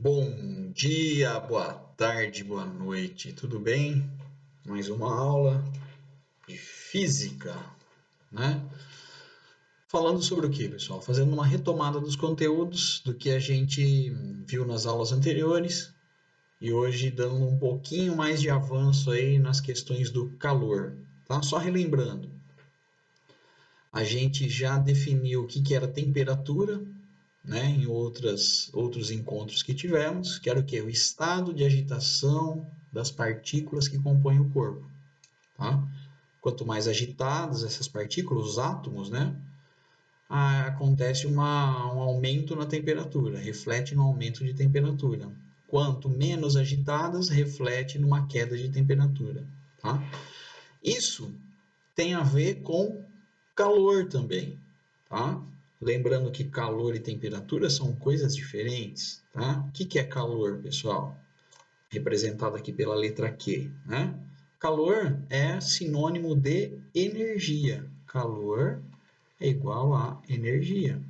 Bom dia, boa tarde, boa noite, tudo bem? Mais uma aula de física, né? Falando sobre o que, pessoal? Fazendo uma retomada dos conteúdos do que a gente viu nas aulas anteriores e hoje dando um pouquinho mais de avanço aí nas questões do calor, tá? Só relembrando, a gente já definiu o que era temperatura, né, em outros encontros que tivemos, que era o que? O estado de agitação das partículas que compõem o corpo. Tá? Quanto mais agitadas essas partículas, os átomos, né, acontece um aumento na temperatura, reflete no aumento de temperatura. Quanto menos agitadas, reflete numa queda de temperatura. Tá? Isso tem a ver com calor também, tá? Lembrando que calor e temperatura são coisas diferentes, tá? O que é calor, pessoal? Representado aqui pela letra Q, né? Calor é sinônimo de energia. Calor é igual a energia.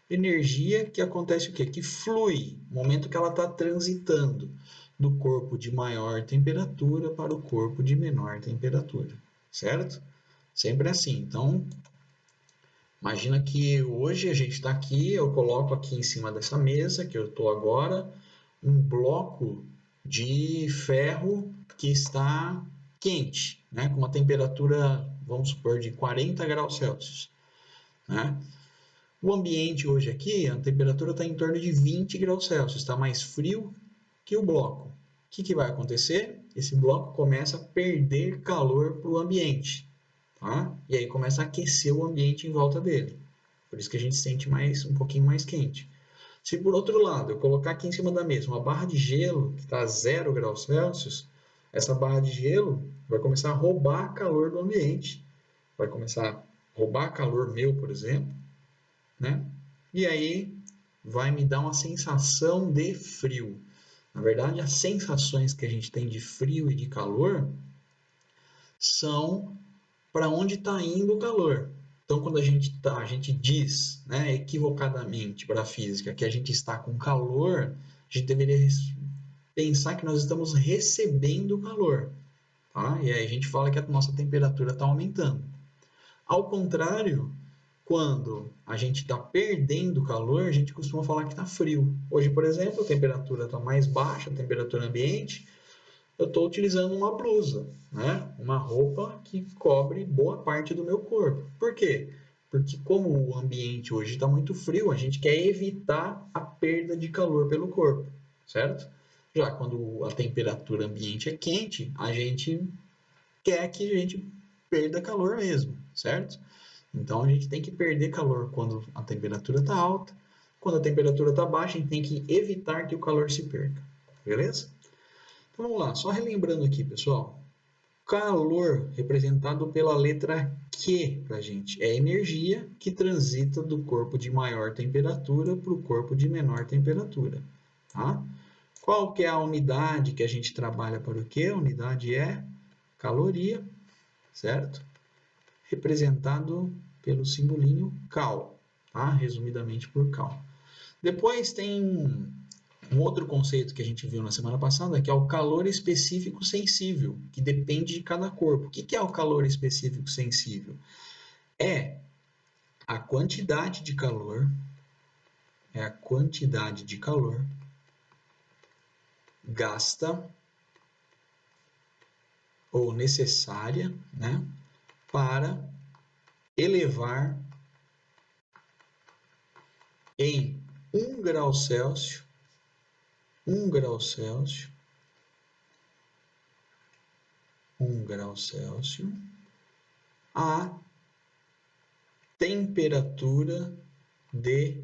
Energia que acontece o quê? Que flui no momento que ela está transitando do corpo de maior temperatura para o corpo de menor temperatura, certo? Sempre assim. Então, imagina que hoje a gente está aqui, eu coloco aqui em cima dessa mesa que eu estou agora um bloco de ferro que está quente, né, com uma temperatura, vamos supor, de 40 graus Celsius. Né? O ambiente hoje aqui, a temperatura está em torno de 20 graus Celsius, está mais frio que o bloco. O que vai acontecer? Esse bloco começa a perder calor para o ambiente. Tá? E aí começa a aquecer o ambiente em volta dele. Por isso que a gente sente um pouquinho mais quente. Se por outro lado eu colocar aqui em cima da mesa uma barra de gelo que está a 0 graus Celsius, essa barra de gelo vai começar a roubar calor do ambiente, vai começar a roubar calor meu, por exemplo, né? E aí vai me dar uma sensação de frio. Na verdade, as sensações que a gente tem de frio e de calor são para onde está indo o calor. Então, quando a gente diz, né, equivocadamente para a física que a gente está com calor, a gente deveria pensar que nós estamos recebendo calor, tá? E aí a gente fala que a nossa temperatura está aumentando. Ao contrário, quando a gente está perdendo calor, a gente costuma falar que está frio. Hoje, por exemplo, a temperatura está mais baixa, a temperatura ambiente, eu estou utilizando uma blusa, né? Uma roupa que cobre boa parte do meu corpo. Por quê? Porque como o ambiente hoje está muito frio, a gente quer evitar a perda de calor pelo corpo, certo? Já quando a temperatura ambiente é quente, a gente quer que a gente perda calor mesmo, certo? Então a gente tem que perder calor quando a temperatura está alta, quando a temperatura está baixa, a gente tem que evitar que o calor se perca, beleza? Então vamos lá, só relembrando aqui, pessoal. Calor, representado pela letra Q para a gente, é energia que transita do corpo de maior temperatura para o corpo de menor temperatura. Tá? Qual que é a unidade que a gente trabalha para o Q? A unidade é caloria, certo? Representado pelo simbolinho cal, tá? Resumidamente por cal. Depois tem um outro conceito que a gente viu na semana passada, que é o calor específico sensível, que depende de cada corpo. O que é o calor específico sensível? É a quantidade de calor, é a quantidade de calor gasta ou necessária, né, para elevar em 1 grau Celsius, 1 grau Celsius, 1 grau Celsius, a temperatura de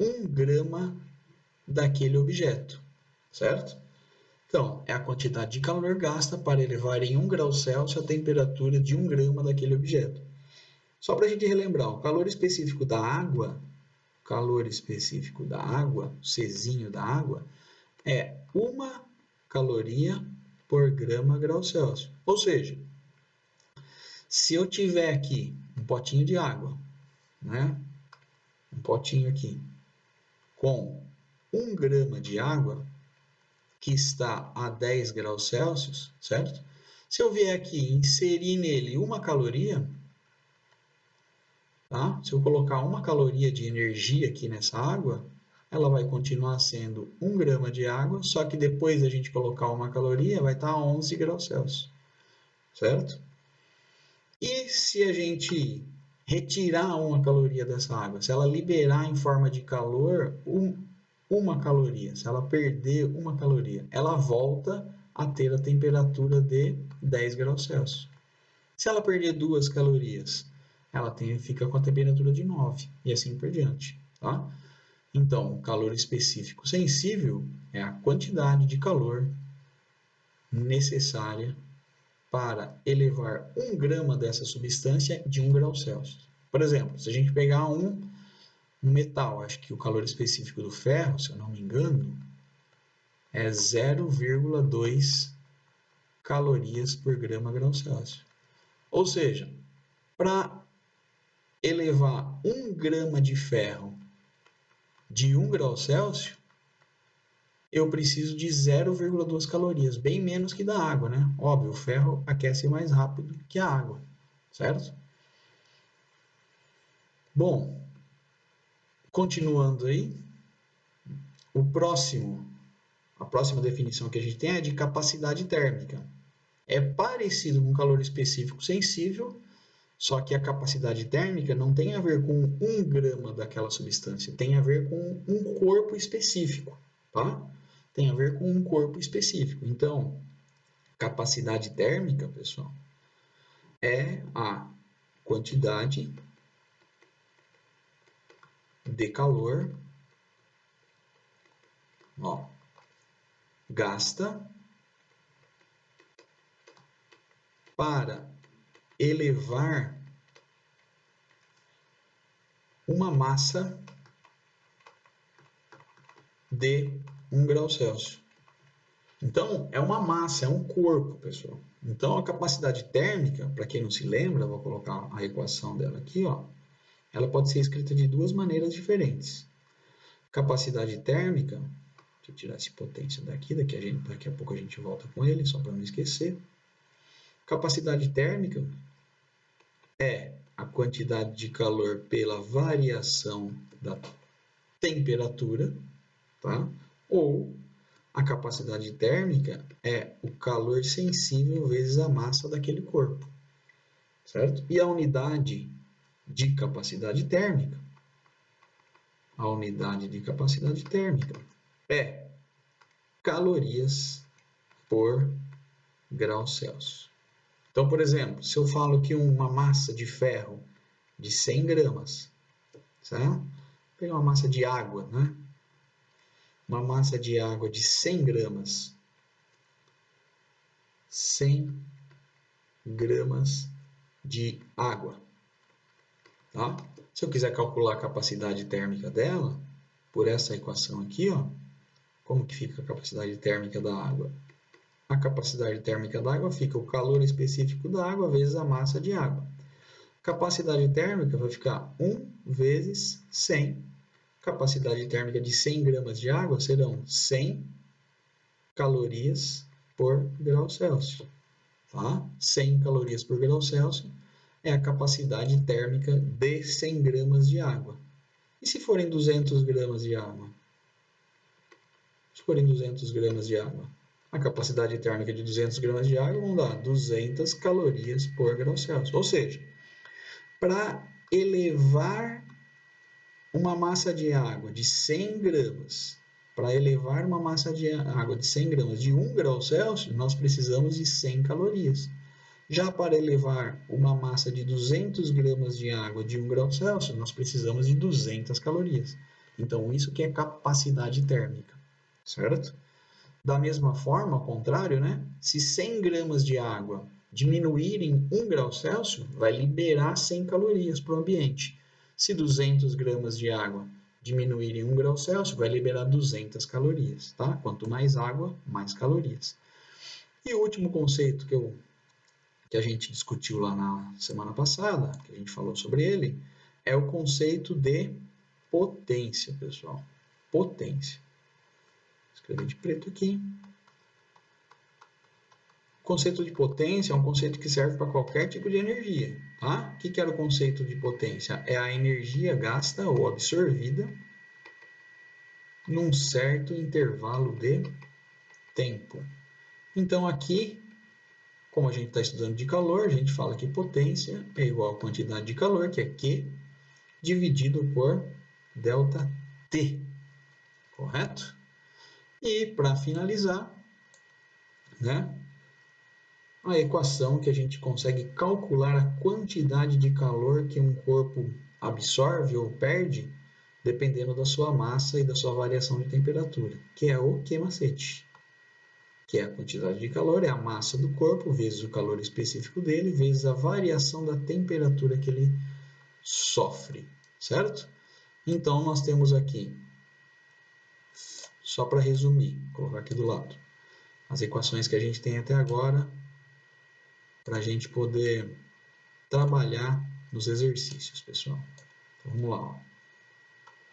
1 grama daquele objeto, certo? Então, é a quantidade de calor gasta para elevar em 1 grau Celsius a temperatura de 1 grama daquele objeto. Só para a gente relembrar, o calor específico da água, o Czinho da água, é 1 caloria por grama grau Celsius. Ou seja, se eu tiver aqui um potinho de água, né? Um potinho aqui com 1 grama de água que está a 10 graus Celsius, certo? Se eu vier aqui e inserir nele 1 caloria, tá? Se eu colocar 1 caloria de energia aqui nessa água, ela vai continuar sendo 1 grama de água, só que depois da gente colocar 1 caloria, vai estar a 11 graus Celsius, certo? E se a gente retirar 1 caloria dessa água, se ela liberar em forma de calor 1 caloria, se ela perder 1 caloria, ela volta a ter a temperatura de 10 graus Celsius. Se ela perder 2 calorias, ela fica com a temperatura de 9 e assim por diante, tá? Então, o calor específico sensível é a quantidade de calor necessária para elevar 1 grama dessa substância de 1 grau Celsius. Por exemplo, se a gente pegar um metal, acho que o calor específico do ferro, se eu não me engano, é 0,2 calorias por grama grau Celsius. Ou seja, para elevar 1 grama de ferro de 1 grau Celsius, eu preciso de 0,2 calorias, bem menos que da água, né? Óbvio, o ferro aquece mais rápido que a água, certo? Bom, continuando aí, a próxima definição que a gente tem é de capacidade térmica. É parecido com calor específico sensível, só que a capacidade térmica não tem a ver com 1 grama daquela substância, tem a ver com um corpo específico, tá? Tem a ver com um corpo específico. Então, capacidade térmica, pessoal, é a quantidade de calor, ó, gasta para elevar uma massa de 1 grau Celsius. Então, é uma massa, é um corpo, pessoal. Então, a capacidade térmica, para quem não se lembra, vou colocar a equação dela aqui, ó. Ela pode ser escrita de duas maneiras diferentes. Capacidade térmica, deixa eu tirar esse potência daqui a pouco a gente volta com ele, só para não esquecer. Capacidade térmica é a quantidade de calor pela variação da temperatura, tá? Ou a capacidade térmica é o calor sensível vezes a massa daquele corpo, certo? E a unidade de capacidade térmica, é calorias por grau Celsius. Então, por exemplo, se eu falo que uma massa de ferro de 100 gramas, certo? Vou pegar uma massa de água, né? Uma massa de água de 100 gramas. 100 gramas de água, tá? Se eu quiser calcular a capacidade térmica dela, por essa equação aqui, ó, como que fica a capacidade térmica da água? A capacidade térmica da água fica o calor específico da água vezes a massa de água. Capacidade térmica vai ficar 1 vezes 100. Capacidade térmica de 100 gramas de água serão 100 calorias por grau Celsius. Tá? 100 calorias por grau Celsius é a capacidade térmica de 100 gramas de água. E se forem 200 gramas de água? Se forem 200 gramas de água, a capacidade térmica de 200 gramas de água vão dar 200 calorias por grau Celsius. Ou seja, para elevar uma massa de água de 100 gramas, para elevar uma massa de água de 100 gramas de 1 grau Celsius, nós precisamos de 100 calorias. Já para elevar uma massa de 200 gramas de água de 1 grau Celsius, nós precisamos de 200 calorias. Então, isso que é capacidade térmica, certo? Da mesma forma, ao contrário, né? Se 100 gramas de água diminuírem 1 grau Celsius, vai liberar 100 calorias para o ambiente. Se 200 gramas de água diminuírem 1 grau Celsius, vai liberar 200 calorias, tá? Quanto mais água, mais calorias. E o último conceito que a gente discutiu lá na semana passada, que a gente falou sobre ele, é o conceito de potência, pessoal. Potência. escrever de preto aqui. O conceito de potência é um conceito que serve para qualquer tipo de energia. Tá? O que era o conceito de potência? É a energia gasta ou absorvida num certo intervalo de tempo. Então aqui, como a gente está estudando de calor, a gente fala que potência é igual a quantidade de calor, que é Q, dividido por ΔT. Correto? E para finalizar, né, a equação que a gente consegue calcular a quantidade de calor que um corpo absorve ou perde, dependendo da sua massa e da sua variação de temperatura, que é o Q macete, que é a quantidade de calor, é a massa do corpo, vezes o calor específico dele, vezes a variação da temperatura que ele sofre, certo? Então, nós temos aqui, só para resumir, vou colocar aqui do lado, as equações que a gente tem até agora, para a gente poder trabalhar nos exercícios, pessoal. Então, vamos lá. Ó.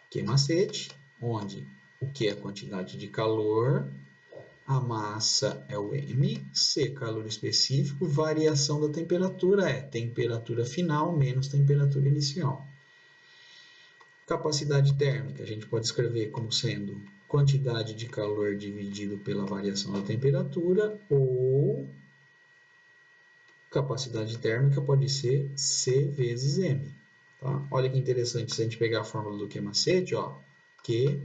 Q macete, onde o Q é a quantidade de calor, a massa é o M, C, calor específico, variação da temperatura é temperatura final menos temperatura inicial. Capacidade térmica, a gente pode escrever como sendo quantidade de calor dividido pela variação da temperatura, ou capacidade térmica pode ser C vezes M. Tá? Olha que interessante, se a gente pegar a fórmula do Q macete, ó, Q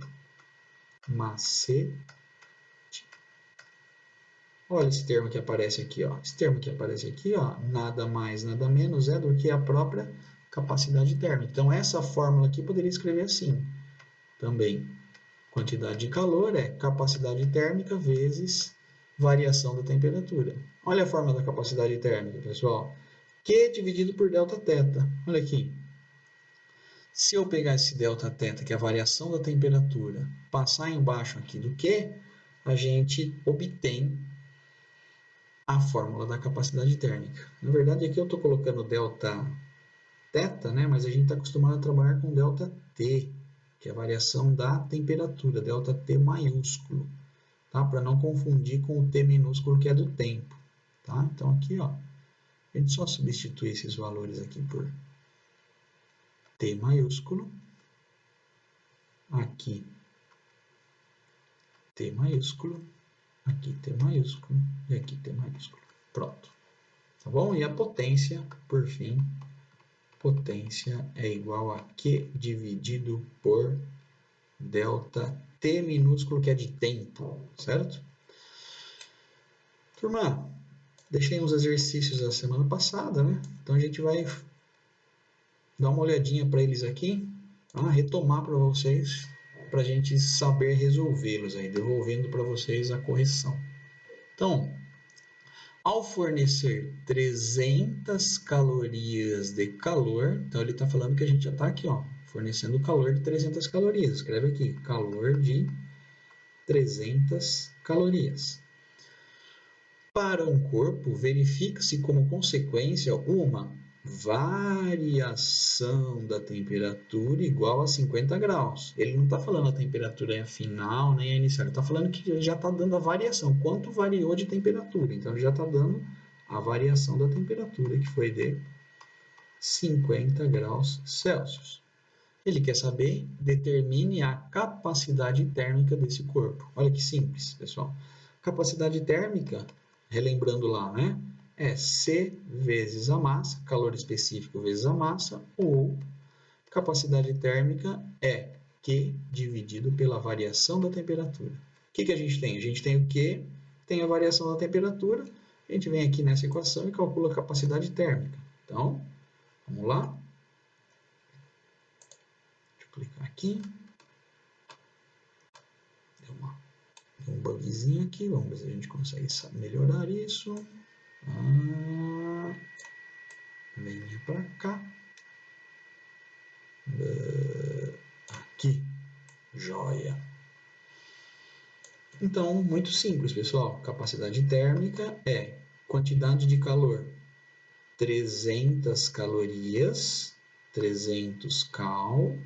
macete. Olha esse termo que aparece aqui, ó. Esse termo que aparece aqui, ó, nada mais, nada menos é do que a própria capacidade térmica. Então, essa fórmula aqui poderia escrever assim também. Quantidade de calor é capacidade térmica vezes variação da temperatura. Olha a fórmula da capacidade térmica, pessoal. Q dividido por ΔT. Olha aqui. Se eu pegar esse ΔT, que é a variação da temperatura, passar embaixo aqui do Q, a gente obtém a fórmula da capacidade térmica. Na verdade, aqui eu estou colocando ΔT, né? Mas a gente está acostumado a trabalhar com ΔT, que é a variação da temperatura, ΔT maiúsculo, tá? Para não confundir com o T minúsculo, que é do tempo. Tá? Então, aqui, ó, a gente só substitui esses valores aqui por T maiúsculo, aqui T maiúsculo, aqui T maiúsculo e aqui T maiúsculo. Pronto. Tá bom? E a potência, por fim, potência é igual a Q dividido por ΔT minúsculo, que é de tempo, certo? Turma, deixei uns exercícios da semana passada, né? Então a gente vai dar uma olhadinha para eles aqui, tá? Retomar para vocês, para a gente saber resolvê-los aí, devolvendo para vocês a correção. Então, ao fornecer 300 calorias de calor, então ele está falando que a gente já está aqui, ó, fornecendo calor de 300 calorias. Escreve aqui, calor de 300 calorias. Para um corpo, verifica-se como consequência uma variação da temperatura igual a 50 graus. Ele não está falando a temperatura final nem a inicial, ele está falando que já está dando a variação, quanto variou de temperatura. Então, ele já está dando a variação da temperatura, que foi de 50 graus Celsius. Ele quer saber, determine a capacidade térmica desse corpo. Olha que simples, pessoal. Capacidade térmica, relembrando lá, né? É C vezes a massa, calor específico vezes a massa, ou capacidade térmica é Q dividido pela variação da temperatura. O que a gente tem? A gente tem o Q, tem a variação da temperatura, a gente vem aqui nessa equação e calcula a capacidade térmica. Então, vamos lá. Deixa eu clicar aqui. Deu um bugzinho aqui, vamos ver se a gente consegue melhorar isso. Venha para cá. Aqui. Joia. Então, muito simples, pessoal. Capacidade térmica é quantidade de calor. 300 calorias, 300 cal,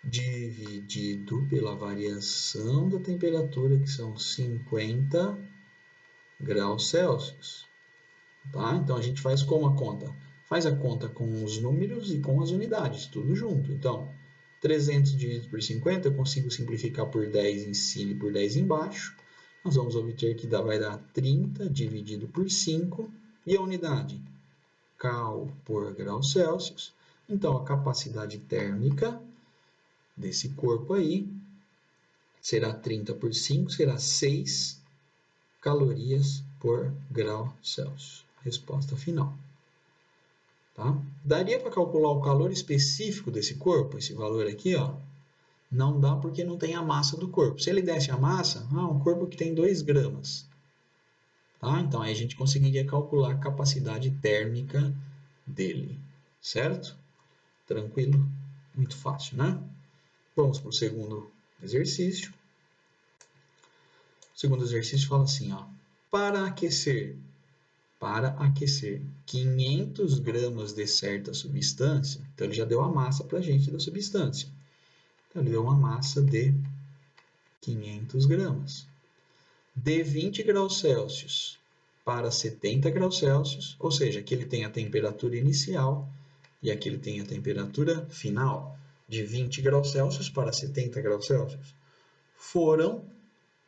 dividido pela variação da temperatura, que são 50 graus Celsius. Tá? Então, a gente faz como a conta? Faz a conta com os números e com as unidades, tudo junto. Então, 300 dividido por 50, eu consigo simplificar por 10 em cima e por 10 embaixo. Nós vamos obter que vai dar 30 dividido por 5, e a unidade? Cal por graus Celsius. Então, a capacidade térmica desse corpo aí será 30 por 5, será 6 calorias por grau Celsius. Resposta final. Tá? Daria para calcular o calor específico desse corpo, esse valor aqui, ó? Não dá porque não tem a massa do corpo. Se ele desse a massa, um corpo que tem 2 gramas. Tá? Então, aí a gente conseguiria calcular a capacidade térmica dele. Certo? Tranquilo? Muito fácil, né? Vamos para o segundo exercício. O segundo exercício fala assim, ó. Para aquecer 500 gramas de certa substância, então ele já deu a massa para a gente da substância. Então, ele deu uma massa de 500 gramas. De 20 graus Celsius para 70 graus Celsius, ou seja, aqui ele tem a temperatura inicial e aqui ele tem a temperatura final. De 20 graus Celsius para 70 graus Celsius, foram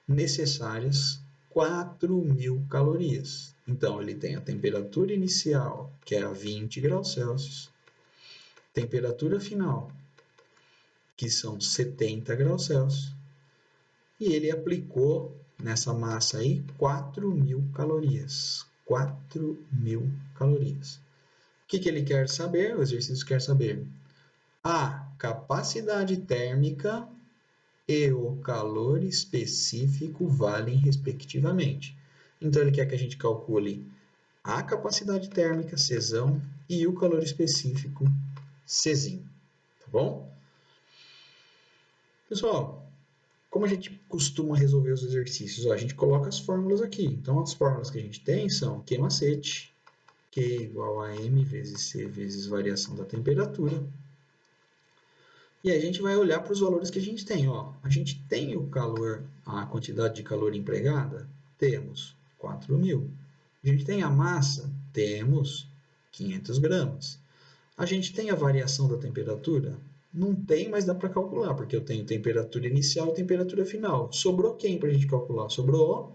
necessárias 4.000 calorias. Então, ele tem a temperatura inicial, que é a 20 graus Celsius, temperatura final, que são 70 graus Celsius, e ele aplicou nessa massa aí 4.000 calorias. 4.000 calorias. O que ele quer saber? O exercício quer saber a capacidade térmica e o calor específico valem respectivamente. Então, ele quer que a gente calcule a capacidade térmica, Czão, e o calor específico, Czim. Tá bom? Pessoal, como a gente costuma resolver os exercícios? A gente coloca as fórmulas aqui. Então, as fórmulas que a gente tem são Q macete, Q igual a M vezes C vezes variação da temperatura. E aí a gente vai olhar para os valores que a gente tem. Ó, a gente tem o calor, a quantidade de calor empregada? Temos 4.000. A gente tem a massa? Temos 500 gramas. A gente tem a variação da temperatura? Não tem, mas dá para calcular, porque eu tenho temperatura inicial e temperatura final. Sobrou quem para a gente calcular? Sobrou o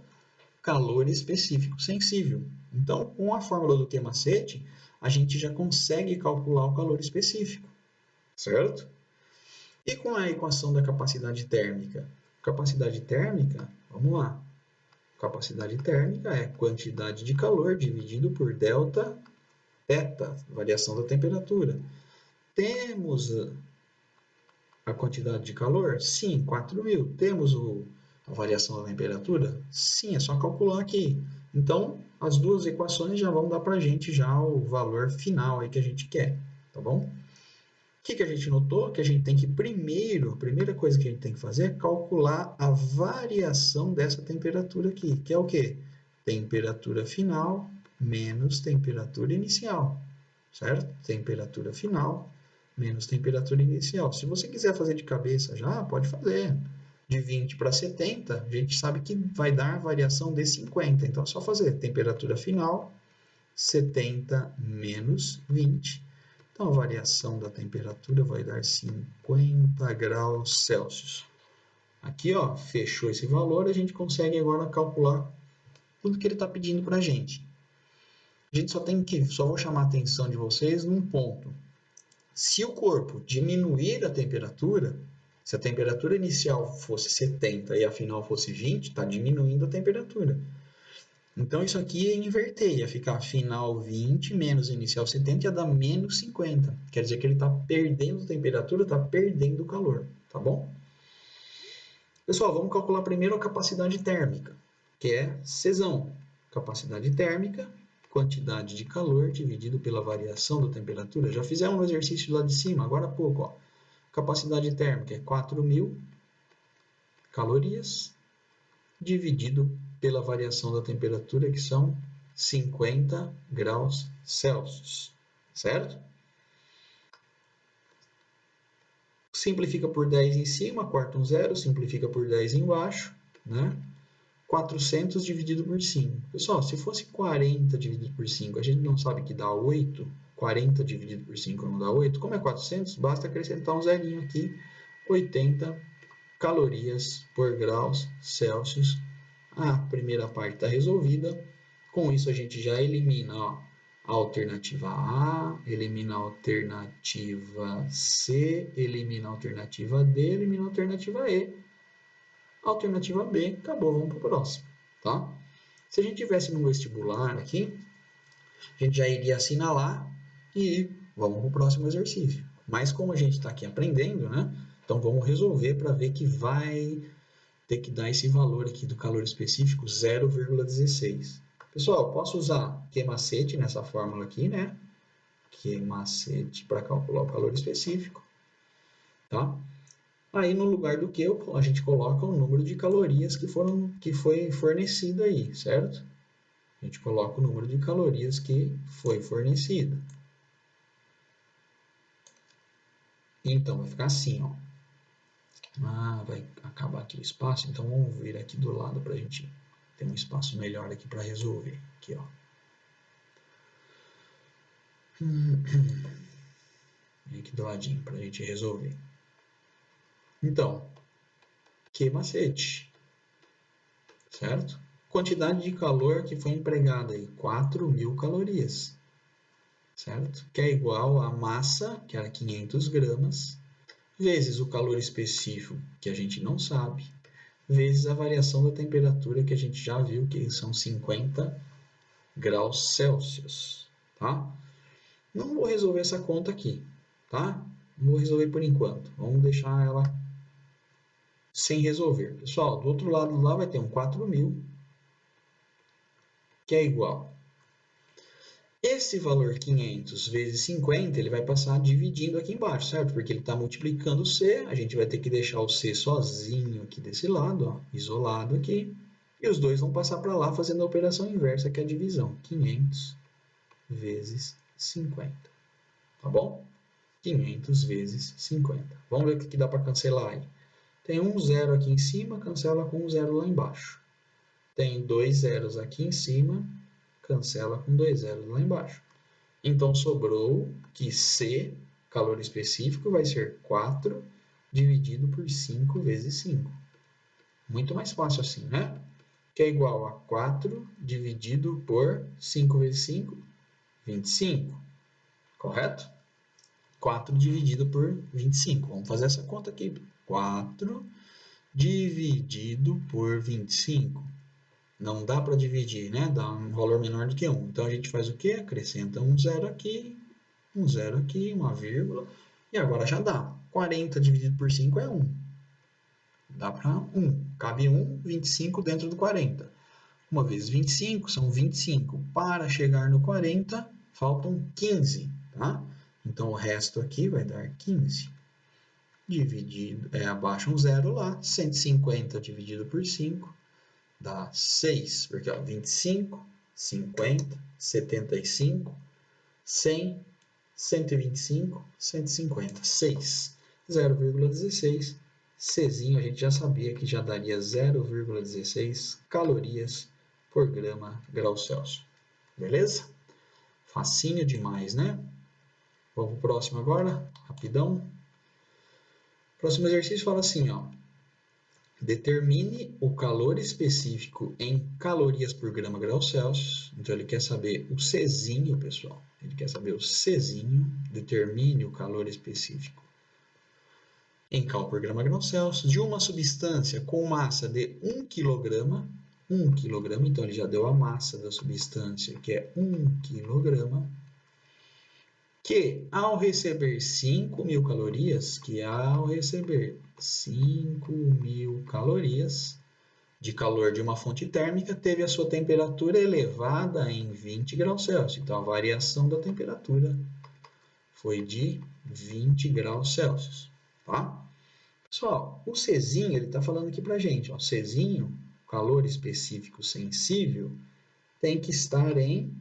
calor específico sensível. Então, com a fórmula do Q-macete, a gente já consegue calcular o calor específico, certo? E com a equação da capacidade térmica? Capacidade térmica, vamos lá. Capacidade térmica é quantidade de calor dividido por delta θ, variação da temperatura. Temos a quantidade de calor? Sim, 4.000. Temos a variação da temperatura? Sim, é só calcular aqui. Então, as duas equações já vão dar para a gente já o valor final aí que a gente quer, tá bom? O que a gente notou? Que a gente tem que a primeira coisa que a gente tem que fazer é calcular a variação dessa temperatura aqui, que é o quê? Temperatura final menos temperatura inicial, certo? Temperatura final menos temperatura inicial. Se você quiser fazer de cabeça já, pode fazer. De 20 para 70, a gente sabe que vai dar variação de 50. Então, é só fazer temperatura final, 70 menos 20. Então, a variação da temperatura vai dar 50 graus Celsius. Aqui, ó, fechou esse valor, a gente consegue agora calcular tudo que ele está pedindo para a gente. A gente só vou chamar a atenção de vocês num ponto. Se o corpo diminuir a temperatura, se a temperatura inicial fosse 70 e a final fosse 20, está diminuindo a temperatura. Então, isso aqui ia inverter, ia ficar final 20 menos inicial 70, ia dar menos 50. Quer dizer que ele está perdendo temperatura, está perdendo calor, tá bom? Pessoal, vamos calcular primeiro a capacidade térmica, que é Czão. Capacidade térmica, quantidade de calor dividido pela variação da temperatura. Já fizemos um exercício lá de cima, agora há pouco. Ó. Capacidade térmica é 4.000 calorias dividido pela variação da temperatura, que são 50 graus Celsius, certo? simplifica por 10 em cima, corta um zero, simplifica por 10 embaixo, né? 400 dividido por 5. Pessoal, se fosse 40 dividido por 5, a gente não sabe que dá 8. 40 dividido por 5 não dá 8. Como é 400, basta acrescentar um zerinho aqui. 80 calorias por graus Celsius. A primeira parte está resolvida. Com isso, a gente já elimina a alternativa A, elimina a alternativa C, elimina a alternativa D, elimina a alternativa E. Alternativa B, acabou, vamos para o próximo, tá? Se a gente tivesse no vestibular aqui, a gente já iria assinalar e vamos para o próximo exercício. Mas como a gente está aqui aprendendo, né? Então vamos resolver para ver que vai ter que dar esse valor aqui do calor específico, 0,16. Pessoal, posso usar Q-macete nessa fórmula aqui, né? Q-macete para calcular o calor específico, tá? Aí no lugar do Q a gente coloca o número de calorias que foi fornecido aí, certo? A gente coloca o número de calorias que foi fornecido. Então vai ficar assim, ó. Vai acabar aqui o espaço, então vamos vir aqui do lado para a gente ter um espaço melhor aqui para resolver. Aqui, ó. Vem aqui do ladinho para a gente resolver. Então, que macete, certo? Quantidade de calor que foi empregada aí, 4.000 calorias, certo? Que é igual a massa, que era 500 gramas, vezes o calor específico, que a gente não sabe, vezes a variação da temperatura, que a gente já viu que são 50 graus Celsius, tá? Não vou resolver essa conta aqui, tá? Não vou resolver por enquanto. Vamos deixar ela sem resolver. Pessoal, do outro lado lá vai ter um 4.000, que é igual. Esse valor 500 vezes 50, ele vai passar dividindo aqui embaixo, certo? Porque ele está multiplicando o C, a gente vai ter que deixar o C sozinho aqui desse lado, ó, isolado aqui. E os dois vão passar para lá fazendo a operação inversa, que é a divisão. 500 vezes 50, tá bom? 500 vezes 50. Vamos ver o que dá para cancelar aí. Tem um zero aqui em cima, cancela com um zero lá embaixo. Tem dois zeros aqui em cima, cancela com dois zeros lá embaixo. Então sobrou que C, calor específico, vai ser 4 dividido por 5 vezes 5. Muito mais fácil assim, né? Que é igual a 4 dividido por 5 vezes 5, 25. Correto? 4 dividido por 25. Vamos fazer essa conta aqui. 4 dividido por 25. Não dá para dividir, né? Dá um valor menor do que 1. Então a gente faz o quê? Acrescenta um zero aqui, uma vírgula, e agora já dá. 40 dividido por 5 é 1. Dá para 1. Cabe 1, 25 dentro do 40. 1 vezes 25 são 25. Para chegar no 40, faltam 15, tá? Então o resto aqui vai dar 15. Dividido, abaixo um zero lá, 150 dividido por 5 dá 6, porque ó, 25, 50, 75, 100, 125, 150, 6, 0,16, Czinho a gente já sabia que já daria 0,16 calorias por grau Celsius. Beleza? Facinho demais, né? Vamos para o próximo agora, rapidão. Próximo exercício fala assim, ó. Determine o calor específico em calorias por grau Celsius. Então ele quer saber o Czinho, pessoal. Ele quer saber o Czinho. Determine o calor específico em cal por grau Celsius de uma substância com massa de 1 kg. 1 kg, então ele já deu a massa da substância, que é 1 kg. Que ao receber 5.000 calorias, 5.000 calorias de calor de uma fonte térmica, teve a sua temperatura elevada em 20 graus Celsius. Então, a variação da temperatura foi de 20 graus Celsius, tá? Pessoal, o Czinho, ele está falando aqui para a gente, ó, Czinho, calor específico sensível, tem que estar em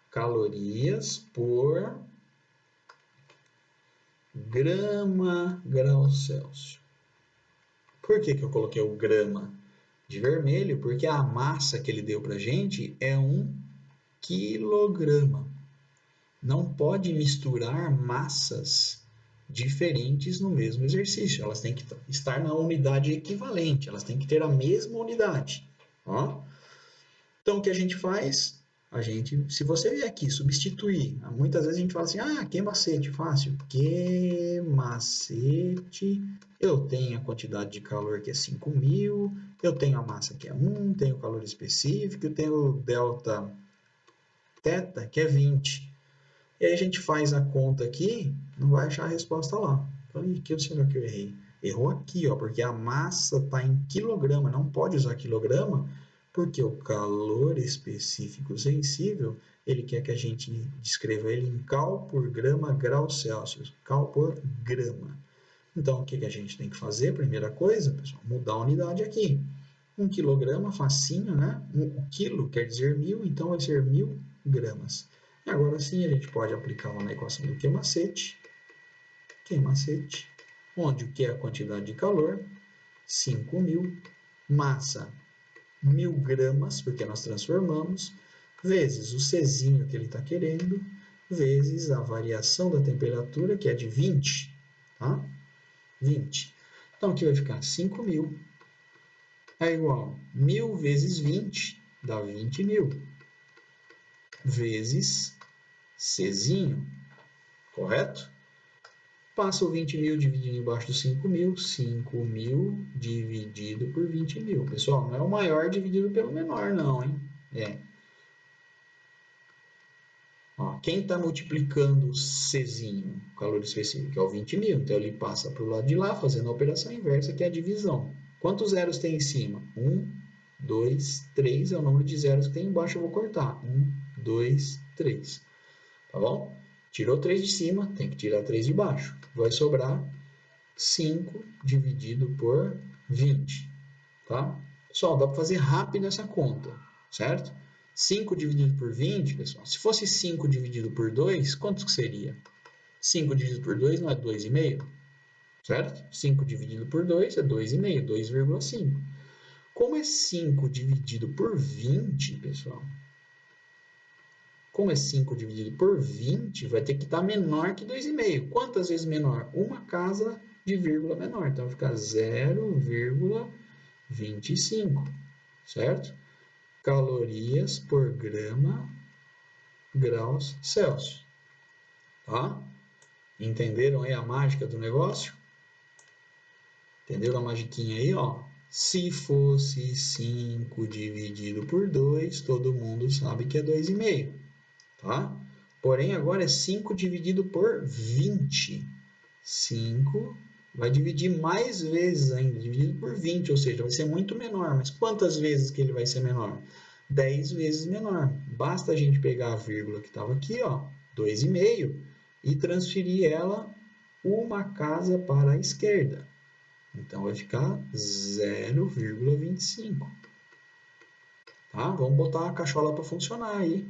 calorias por grama grau Celsius. Por que eu coloquei o grama de vermelho? Porque a massa que ele deu para a gente é 1 quilograma. Não pode misturar massas diferentes no mesmo exercício. Elas têm que estar na unidade equivalente, elas têm que ter a mesma unidade. Ó. Então, o que a gente faz? Se você vier aqui substituir, muitas vezes a gente fala assim, que macete, fácil. Que macete, eu tenho a quantidade de calor que é 5.000, eu tenho a massa que é 1, tenho o calor específico, eu tenho o delta θ que é 20. E aí a gente faz a conta aqui, não vai achar a resposta lá. Falei, que será que eu errei? Errou aqui, ó, porque a massa está em quilograma, não pode usar quilograma, porque o calor específico sensível, ele quer que a gente descreva ele em cal por grama grau Celsius, cal por grama. Então, o que a gente tem que fazer? Primeira coisa, pessoal, mudar a unidade aqui. 1 quilograma, facinho, né? 1 quilo quer dizer 1.000, então vai ser 1.000 gramas. E agora sim a gente pode aplicar lá na equação do Q-macete, onde o que é a quantidade de calor? 5.000, massa 1.000 gramas, porque nós transformamos, vezes o Czinho que ele está querendo, vezes a variação da temperatura, que é de 20, tá? 20. Então aqui vai ficar 5.000 é igual a 1.000 vezes 20, dá 20.000, vezes Czinho, correto? Passa o 20.000 dividido embaixo do 5.000, 5.000 dividido por 20.000. Pessoal, não é o maior dividido pelo menor, não, hein? Ó, quem está multiplicando o Czinho, o calor específico, é o 20.000. Então, ele passa para o lado de lá, fazendo a operação inversa, que é a divisão. Quantos zeros tem em cima? 1, 2, 3 é o número de zeros que tem embaixo, eu vou cortar. 1, 2, 3. Tá bom? Tirou 3 de cima, tem que tirar 3 de baixo. Vai sobrar 5 dividido por 20. Tá? Pessoal, dá para fazer rápido essa conta, certo? 5 dividido por 20, pessoal, se fosse 5 dividido por 2, quanto que seria? 5 dividido por 2 não é 2,5? Certo? 5 dividido por 2 é 2,5, 2,5. Como é 5 dividido por 20, pessoal? Como é 5 dividido por 20, vai ter que estar menor que 2,5. Quantas vezes menor? Uma casa de vírgula menor. Então, vai ficar 0,25, certo? Calorias por grama graus Celsius. Tá? Entenderam aí a mágica do negócio? Entenderam a magiquinha aí, ó? Se fosse 5 dividido por 2, todo mundo sabe que é 2,5, tá? Porém, agora é 5 dividido por 20. 5 vai dividir mais vezes ainda, dividido por 20, ou seja, vai ser muito menor. Mas quantas vezes que ele vai ser menor? 10 vezes menor. Basta a gente pegar a vírgula que estava aqui, ó, 2,5, e transferir ela uma casa para a esquerda. Então, vai ficar 0,25. Tá? Vamos botar a cachola para funcionar aí.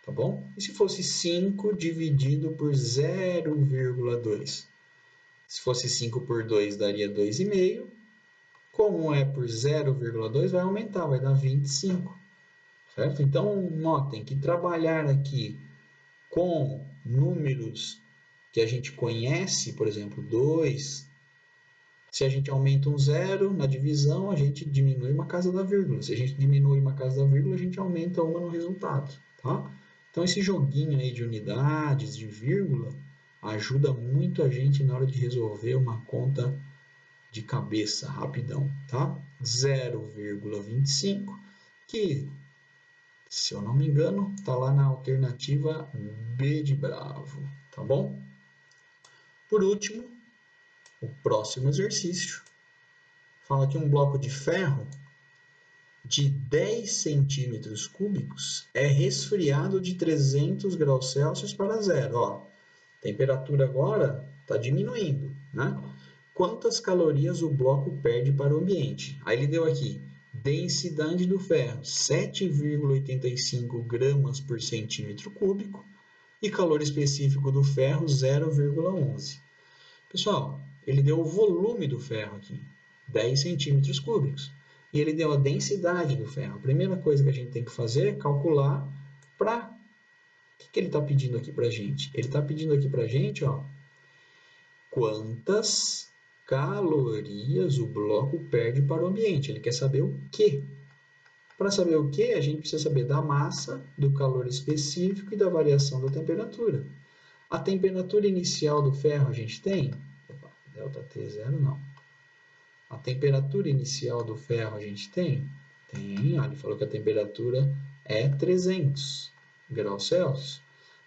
Tá bom? E se fosse 5 dividido por 0,2? Se fosse 5 por 2, daria 2,5. Como é por 0,2, vai aumentar, vai dar 25. Certo? Então, notem que trabalhar aqui com números que a gente conhece, por exemplo, 2, se a gente aumenta um zero na divisão, a gente diminui uma casa da vírgula. Se a gente diminui uma casa da vírgula, a gente aumenta uma no resultado. Tá? Então, esse joguinho aí de unidades, de vírgula, ajuda muito a gente na hora de resolver uma conta de cabeça, rapidão, tá? 0,25, que, se eu não me engano, está lá na alternativa B de Bravo, tá bom? Por último, o próximo exercício fala que um bloco de ferro de 10 centímetros cúbicos é resfriado de 300 graus Celsius para zero. Ó, temperatura agora está diminuindo, né? Quantas calorias o bloco perde para o ambiente? Aí ele deu aqui, densidade do ferro, 7,85 gramas por centímetro cúbico, e calor específico do ferro 0,11. Pessoal, ele deu o volume do ferro aqui, 10 centímetros cúbicos. E ele deu a densidade do ferro. A primeira coisa que a gente tem que fazer é calcular para... O que ele está pedindo aqui para a gente? Ele está pedindo aqui para a gente, ó, quantas calorias o bloco perde para o ambiente. Ele quer saber o quê? Para saber o que, a gente precisa saber da massa, do calor específico e da variação da temperatura. A temperatura inicial do ferro a gente tem? Delta T0 não. A temperatura inicial do ferro a gente tem? Tem, ele falou que a temperatura é 300 graus Celsius.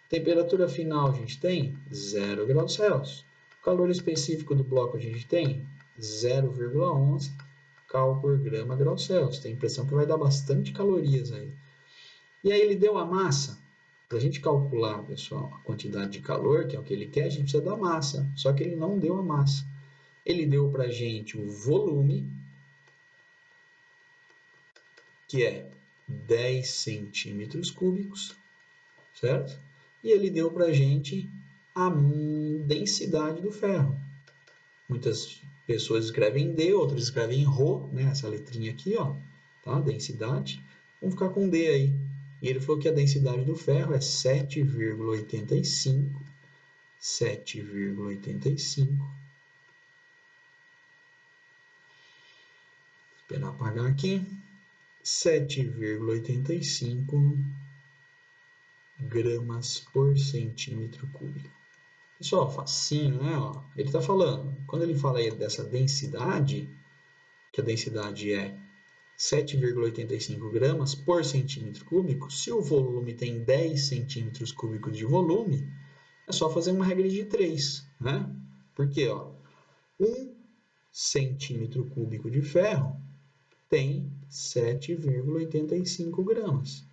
Temperatura final a gente tem? 0 graus Celsius. O calor específico do bloco a gente tem? 0,11 cal por grama grau Celsius. Tem a impressão que vai dar bastante calorias aí. E aí ele deu a massa. Para a gente calcular, pessoal, a quantidade de calor, que é o que ele quer, a gente precisa da massa. Só que ele não deu a massa. Ele deu para a gente o volume, que é 10 centímetros cúbicos, certo? E ele deu para a gente a densidade do ferro. Muitas pessoas escrevem D, outras escrevem Rho, né? Essa letrinha aqui, ó, tá? Densidade. Vamos ficar com D aí. E ele falou que a densidade do ferro é 7,85. 7,85. Esperar apagar aqui. 7,85 gramas por centímetro cúbico. Pessoal, facinho, né? Ó, ele está falando, quando ele fala aí dessa densidade, que a densidade é 7,85 gramas por centímetro cúbico, se o volume tem 10 centímetros cúbicos de volume, é só fazer uma regra de 3, né? Porque, ó, 1 centímetro cúbico de ferro tem 7,85 gramas.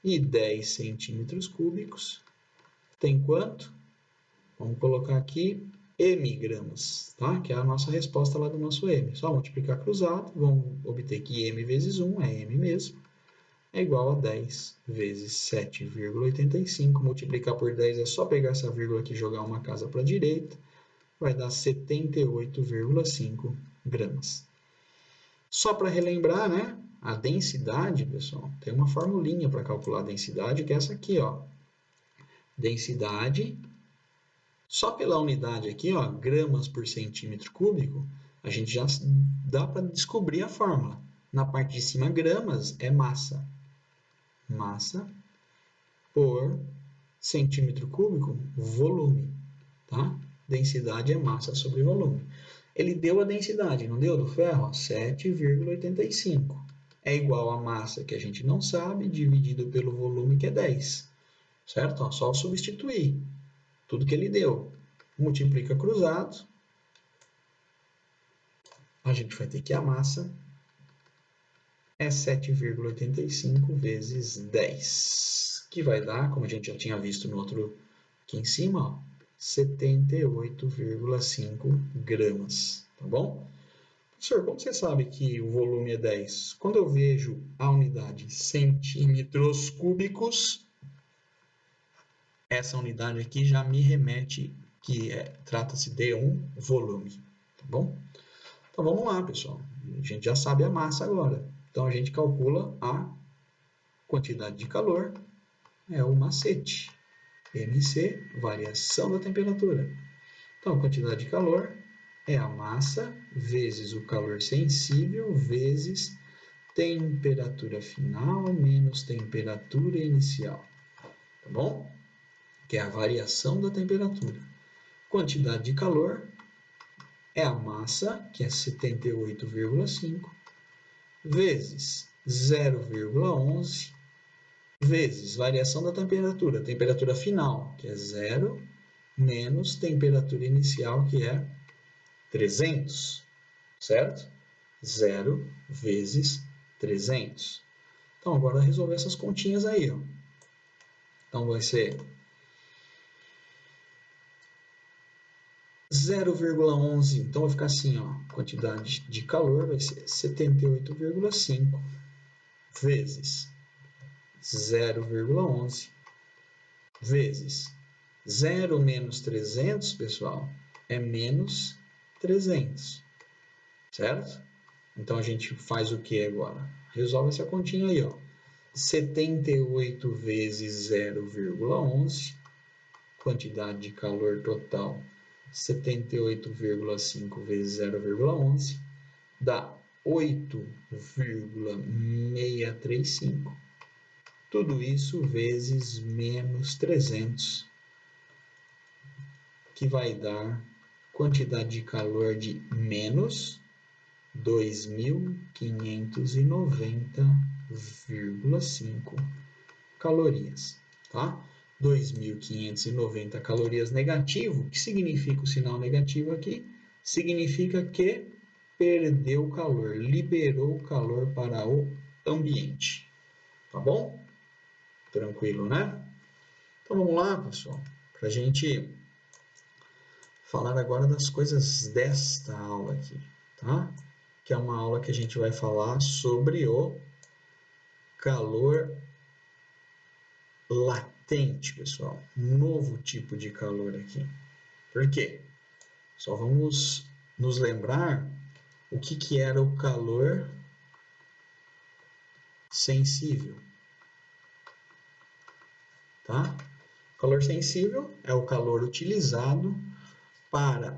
E 10 centímetros cúbicos tem quanto? Vamos colocar aqui m gramas, tá? Que é a nossa resposta lá do nosso m. Só multiplicar cruzado, vamos obter que m vezes 1 é m mesmo, é igual a 10 vezes 7,85. Multiplicar por 10 é só pegar essa vírgula aqui e jogar uma casa para a direita, vai dar 78,5 gramas. Só para relembrar, né? A densidade, pessoal, tem uma formulinha para calcular a densidade, que é essa aqui, ó. Densidade, só pela unidade aqui, ó, gramas por centímetro cúbico, a gente já dá para descobrir a fórmula. Na parte de cima, gramas é massa. Massa por centímetro cúbico, volume, tá? Densidade é massa sobre volume. Ele deu a densidade, não deu? Do ferro? 7,85. É igual a massa, que a gente não sabe, dividido pelo volume, que é 10. Certo? Ó, só substituir tudo que ele deu. Multiplica cruzado. A gente vai ter que a massa é 7,85 vezes 10. Que vai dar, como a gente já tinha visto no outro aqui em cima, ó, 78,5 gramas. Tá bom? Professor, como você sabe que o volume é 10? Quando eu vejo a unidade centímetros cúbicos, essa unidade aqui já me remete que trata-se de um volume, tá bom? Então vamos lá, pessoal. A gente já sabe a massa agora. Então a gente calcula a quantidade de calor, é o macete. MC, variação da temperatura. Então a quantidade de calor é a massa vezes o calor sensível vezes temperatura final menos temperatura inicial. Tá bom? Que é a variação da temperatura. Quantidade de calor é a massa, que é 78,5, vezes 0,11, vezes variação da temperatura, temperatura final, que é 0, menos temperatura inicial, que é 300, certo? 0 vezes 300. Então, agora resolver essas continhas aí, ó. Então, vai ser 0,11, então vai ficar assim, ó, quantidade de calor vai ser 78,5 vezes 0,11 vezes 0 menos 300, pessoal, é menos 300, certo? Então, a gente faz o que agora? Resolve essa continha aí, ó. 78 vezes 0,11, quantidade de calor total, 78,5 vezes 0,11, dá 8,635. Tudo isso vezes menos 300, que vai dar quantidade de calor de menos 2.590,5 calorias, tá? 2.590 calorias negativo. O que significa o sinal negativo aqui? Significa que perdeu calor, liberou calor para o ambiente, tá bom? Tranquilo, né? Então vamos lá, pessoal, para a gente falar agora das coisas desta aula aqui, tá? Que é uma aula que a gente vai falar sobre o calor latente, pessoal. Um novo tipo de calor aqui. Por quê? Só vamos nos lembrar o que era o calor sensível, tá? O calor sensível é o calor utilizado para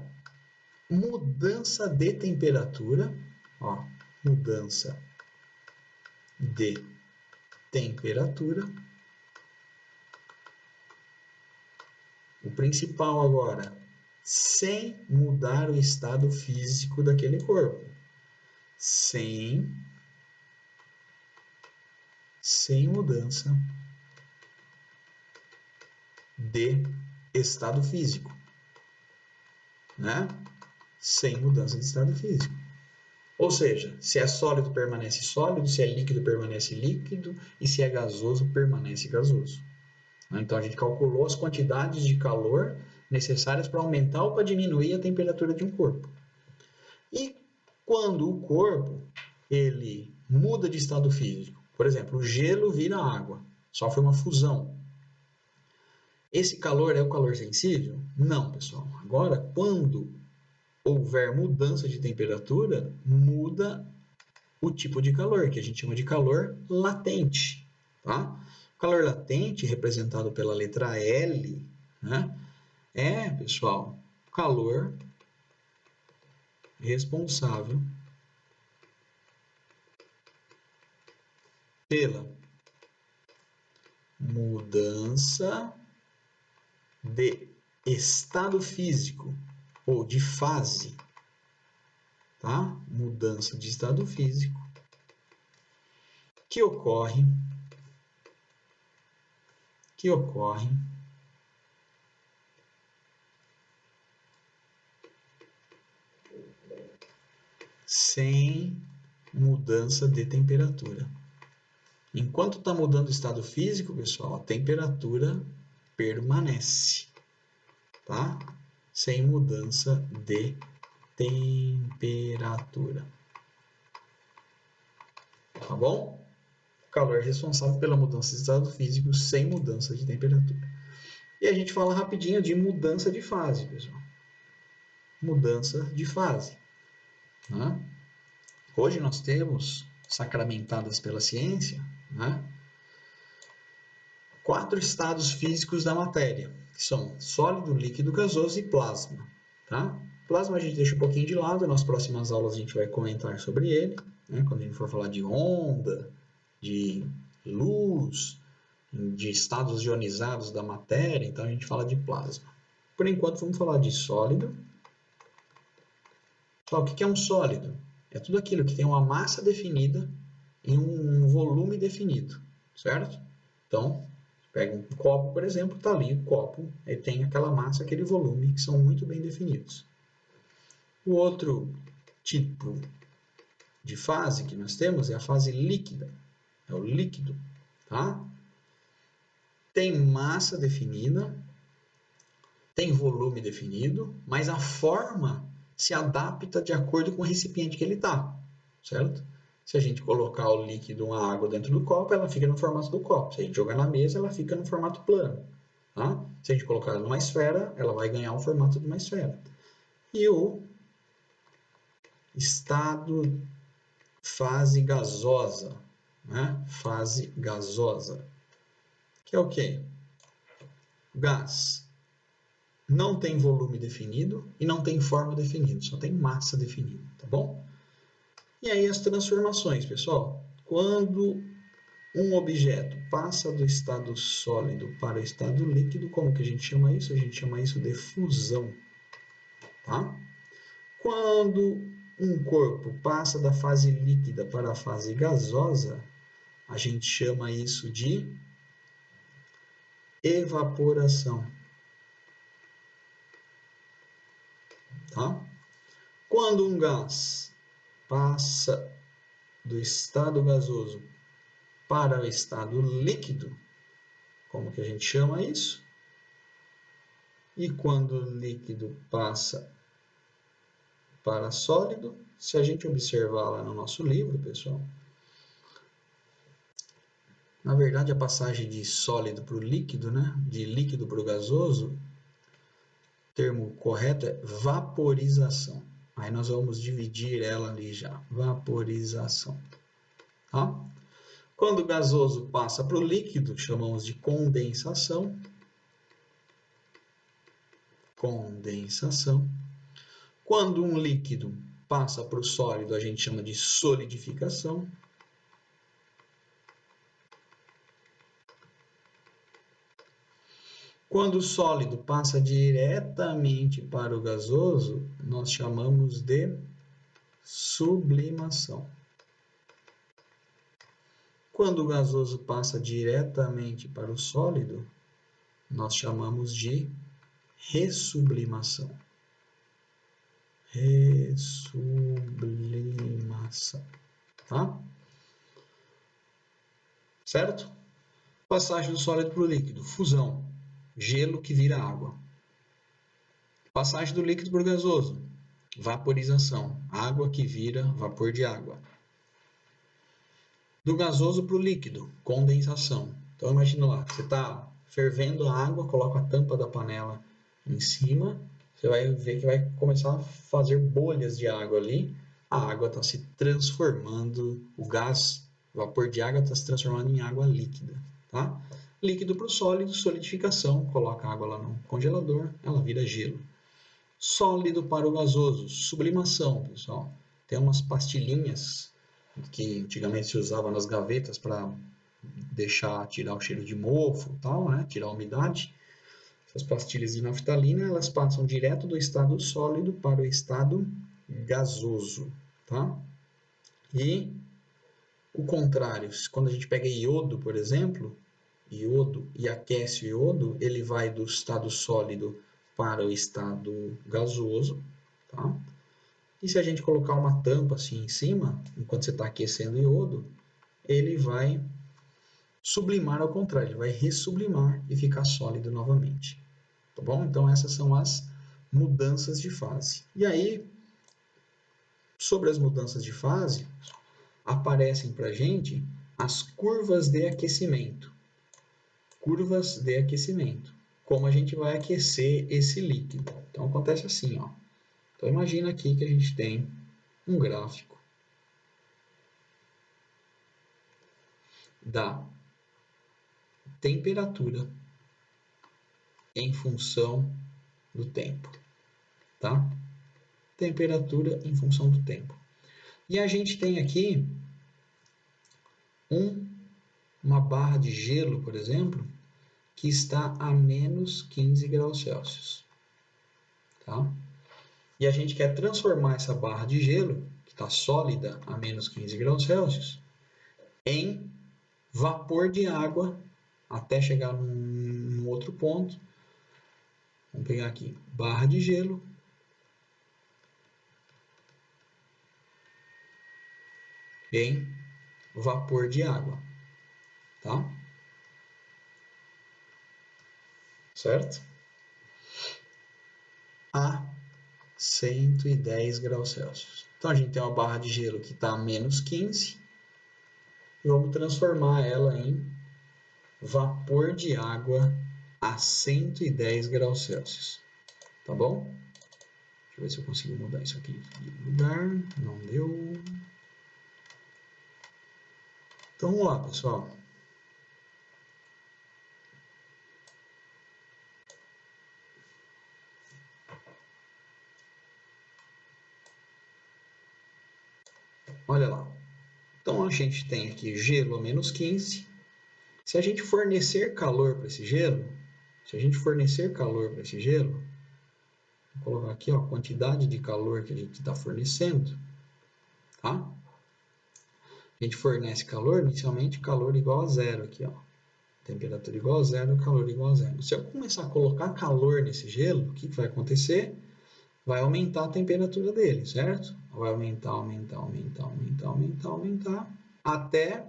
mudança de temperatura, ó, mudança de temperatura. O principal agora, sem mudar o estado físico daquele corpo. Sem mudança de estado físico, né? Sem mudança de estado físico. Ou seja, se é sólido, permanece sólido, se é líquido, permanece líquido, e se é gasoso, permanece gasoso. Então, a gente calculou as quantidades de calor necessárias para aumentar ou para diminuir a temperatura de um corpo. E quando o corpo ele muda de estado físico, por exemplo, o gelo vira água, sofre uma fusão. Esse calor é o calor sensível? Não, pessoal. Agora, quando houver mudança de temperatura, muda o tipo de calor, que a gente chama de calor latente. Tá? O calor latente, representado pela letra L, né, é, pessoal, calor responsável pela mudança de estado físico ou de fase, tá? Mudança de estado físico que ocorre sem mudança de temperatura. Enquanto está mudando o estado físico, pessoal, a temperatura permanece, tá? Sem mudança de temperatura. Tá bom? O calor é responsável pela mudança de estado físico sem mudança de temperatura. E a gente fala rapidinho de mudança de fase, pessoal. Mudança de fase. Né? Hoje nós temos, sacramentadas pela ciência, né, 4 estados físicos da matéria, que são sólido, líquido, gasoso e plasma. Tá? Plasma a gente deixa um pouquinho de lado, nas próximas aulas a gente vai comentar sobre ele, né, quando a gente for falar de onda, de luz, de estados ionizados da matéria, então a gente fala de plasma. Por enquanto vamos falar de sólido. O que é um sólido? É tudo aquilo que tem uma massa definida em um volume definido, certo? Então, pega um copo, por exemplo, está ali o copo, ele tem aquela massa, aquele volume, que são muito bem definidos. O outro tipo de fase que nós temos é a fase líquida, é o líquido, tá? Tem massa definida, tem volume definido, mas a forma se adapta de acordo com o recipiente que ele está, certo? Se a gente colocar o líquido, uma água dentro do copo, ela fica no formato do copo. Se a gente jogar na mesa, ela fica no formato plano. Tá? Se a gente colocar ela numa esfera, ela vai ganhar o formato de uma esfera. E o estado fase gasosa, né? Fase gasosa, que é o quê? O gás não tem volume definido e não tem forma definida, só tem massa definida, tá bom? E aí as transformações, pessoal. Quando um objeto passa do estado sólido para o estado líquido, como que a gente chama isso? A gente chama isso de fusão, tá? Quando um corpo passa da fase líquida para a fase gasosa, a gente chama isso de evaporação, tá? Quando um gás passa do estado gasoso para o estado líquido, como que a gente chama isso? E quando o líquido passa para sólido, se a gente observar lá no nosso livro, pessoal, na verdade a passagem de sólido para o líquido, né? De líquido para o gasoso, o termo correto é vaporização. Aí nós vamos dividir ela ali já, vaporização, tá? Quando o gasoso passa para o líquido, chamamos de condensação. Condensação. Quando um líquido passa para o sólido, a gente chama de solidificação. Quando o sólido passa diretamente para o gasoso, nós chamamos de sublimação. Quando o gasoso passa diretamente para o sólido, nós chamamos de ressublimação. Ressublimação, tá? Certo? Passagem do sólido para o líquido, fusão, gelo que vira água. Passagem do líquido para o gasoso, vaporização, água que vira vapor de água. Do gasoso para o líquido, condensação. Então imagina lá, você está fervendo a água, coloca a tampa da panela em cima, você vai ver que vai começar a fazer bolhas de água ali, a água está se transformando, o gás, o vapor de água está se transformando em água líquida, tá? Líquido para o sólido, solidificação, coloca a água lá no congelador, ela vira gelo. Sólido para o gasoso, sublimação, pessoal. Tem umas pastilhinhas que antigamente se usava nas gavetas para tirar o cheiro de mofo, tal, né? Tirar a umidade. Essas pastilhas de naftalina, elas passam direto do estado sólido para o estado gasoso, tá? E o contrário, quando a gente pega iodo, por exemplo, iodo e aquece o iodo, ele vai do estado sólido para o estado gasoso, tá? E se a gente colocar uma tampa assim em cima, enquanto você está aquecendo o iodo, ele vai sublimar ao contrário, ele vai ressublimar e ficar sólido novamente. Tá bom? Então essas são as mudanças de fase. E aí, sobre as mudanças de fase, aparecem para a gente as curvas de aquecimento. Curvas de aquecimento. Como a gente vai aquecer esse líquido. Então acontece assim, ó. Então imagina aqui que a gente tem um gráfico da temperatura em função do tempo, tá? Temperatura em função do tempo. E a gente tem aqui uma barra de gelo, por exemplo, que está a menos 15 graus Celsius, tá? E a gente quer transformar essa barra de gelo, que está sólida a menos 15 graus Celsius, em vapor de água até chegar num outro ponto. Vamos pegar aqui, barra de gelo, em vapor de água, tá? Certo? A 110 graus Celsius. Então a gente tem uma barra de gelo que está a menos 15 e vamos transformar ela em vapor de água a 110 graus Celsius. Tá bom? Deixa eu ver se eu consigo mudar isso aqui de lugar. Não deu. Então vamos lá, pessoal. Olha lá. Então a gente tem aqui gelo a menos 15. Se a gente fornecer calor para esse gelo, vou colocar aqui ó, a quantidade de calor que a gente está fornecendo, tá? A gente fornece calor, inicialmente calor igual a zero aqui, ó. Temperatura igual a zero, calor igual a zero. Se eu começar a colocar calor nesse gelo, o que vai acontecer? Vai aumentar a temperatura dele, certo? Vai aumentar, até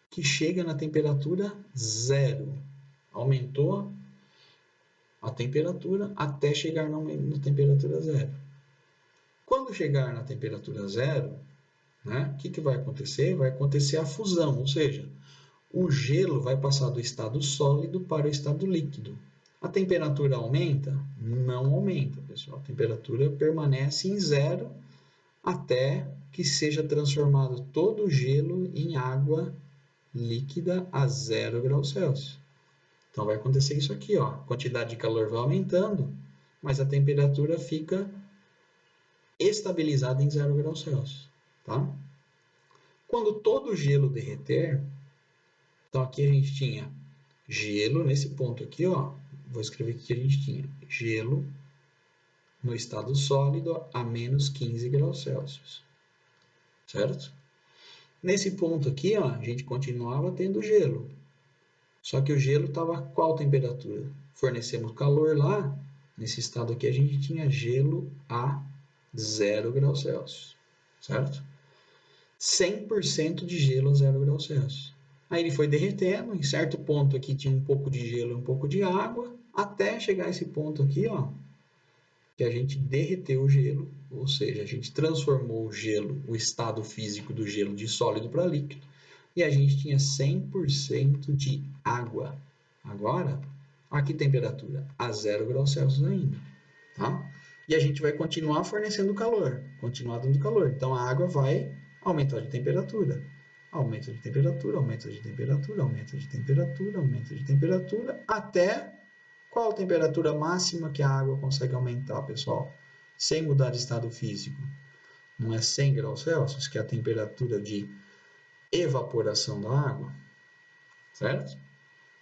que chega na temperatura zero. Aumentou a temperatura até chegar na temperatura zero. Quando chegar na temperatura zero, né, o que vai acontecer? Vai acontecer a fusão, ou seja, o gelo vai passar do estado sólido para o estado líquido. A temperatura aumenta? Não aumenta, pessoal. A temperatura permanece em zero até que seja transformado todo o gelo em água líquida a 0 graus Celsius. Então vai acontecer isso aqui, ó. A quantidade de calor vai aumentando, mas a temperatura fica estabilizada em 0 graus Celsius, tá? Quando todo o gelo derreter, então aqui a gente tinha gelo nesse ponto aqui, ó. Vou escrever aqui que a gente tinha gelo no estado sólido a menos 15 graus Celsius, certo? Nesse ponto aqui, ó, a gente continuava tendo gelo, só que o gelo estava a qual temperatura? Fornecemos calor lá, nesse estado aqui a gente tinha gelo a 0 graus Celsius, certo? 100% de gelo a 0 graus Celsius. Aí ele foi derretendo, em certo ponto aqui tinha um pouco de gelo e um pouco de água, até chegar a esse ponto aqui, ó, que a gente derreteu o gelo, ou seja, a gente transformou o gelo, o estado físico do gelo de sólido para líquido, e a gente tinha 100% de água. Agora, a que temperatura? A 0 graus Celsius ainda, tá? E a gente vai continuar fornecendo calor, continuar dando calor. Então a água vai aumentar de temperatura. Aumenta de temperatura, aumenta de temperatura, aumenta de temperatura, aumenta de temperatura, até qual a temperatura máxima que a água consegue aumentar, pessoal? Sem mudar de estado físico. Não é 100 graus Celsius, que é a temperatura de evaporação da água, certo?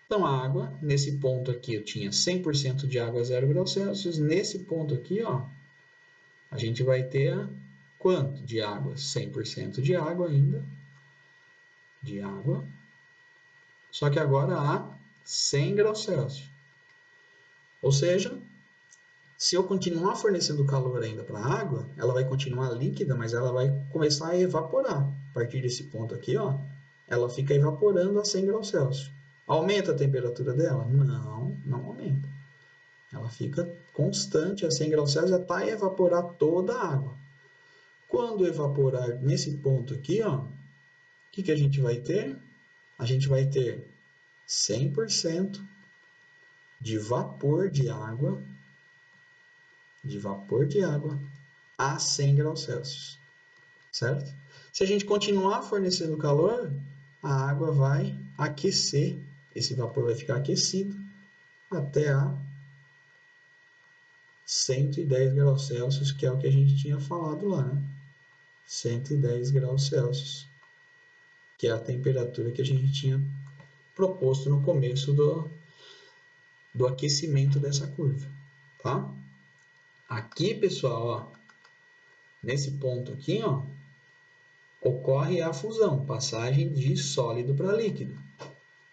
Então a água, nesse ponto aqui eu tinha 100% de água a 0 graus Celsius, nesse ponto aqui, ó, a gente vai ter quanto de água? 100% de água ainda, de água, só que agora a 100 graus Celsius. Ou seja, se eu continuar fornecendo calor ainda para a água, ela vai continuar líquida, mas ela vai começar a evaporar. A partir desse ponto aqui, ó, ela fica evaporando a 100 graus Celsius. Aumenta a temperatura dela? Não, não aumenta. Ela fica constante a 100 graus Celsius até evaporar toda a água. Quando evaporar nesse ponto aqui, ó, o que a gente vai ter? A gente vai ter 100% de vapor de água a 100 graus Celsius, certo? Se a gente continuar fornecendo calor, a água vai aquecer, esse vapor vai ficar aquecido até a 110 graus Celsius, que é o que a gente tinha falado lá, né? 110 graus Celsius, que é a temperatura que a gente tinha proposto no começo do aquecimento dessa curva, tá? Aqui, pessoal, ó, nesse ponto aqui, ó, ocorre a fusão, passagem de sólido para líquido.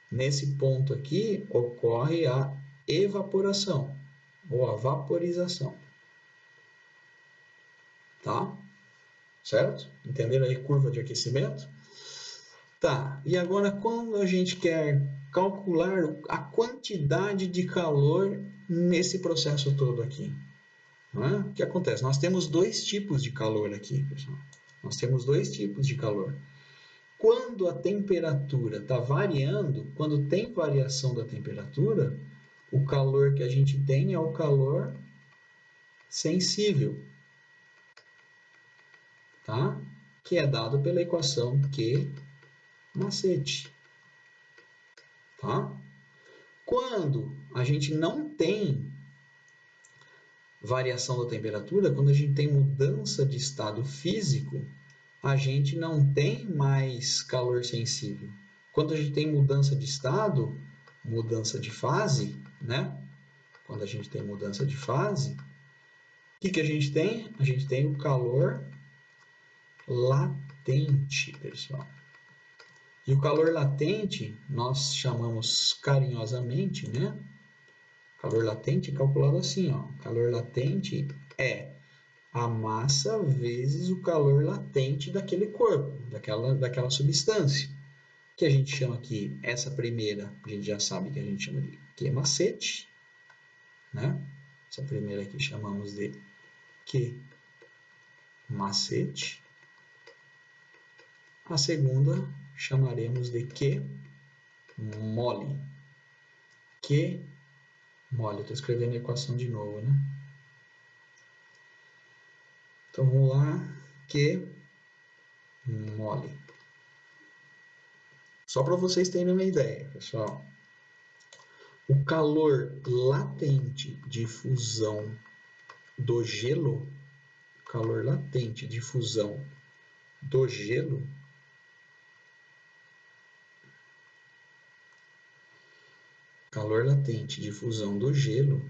Nesse ponto aqui, ocorre a evaporação, ou a vaporização. Tá? Certo? Entenderam aí a curva de aquecimento? Tá, e agora quando a gente quer calcular a quantidade de calor nesse processo todo aqui, né? O que acontece? Nós temos dois tipos de calor aqui, pessoal. Nós temos dois tipos de calor. quando a temperatura está variando, quando tem variação da temperatura, o calor que a gente tem é o calor sensível, tá? Que é dado pela equação Q macete, tá? Quando a gente não tem variação da temperatura, quando a gente tem mudança de estado físico, a gente não tem mais calor sensível. Quando a gente tem mudança de estado, mudança de fase, né? Quando a gente tem mudança de fase, o que a gente tem? A gente tem o calor latente, pessoal. E o calor latente, nós chamamos carinhosamente, né? Calor latente é calculado assim, ó. Calor latente é a massa vezes o calor latente daquele corpo, daquela substância. Que a gente chama aqui, essa primeira, a gente já sabe que a gente chama de Q macete, né? Essa primeira aqui chamamos de Q macete. A segunda chamaremos de Q mole. Q mole. Estou escrevendo a equação de novo, né? Então vamos lá. Q mole. Só para vocês terem uma ideia, pessoal. O calor latente de fusão do gelo, calor latente de fusão do gelo, calor latente de fusão do gelo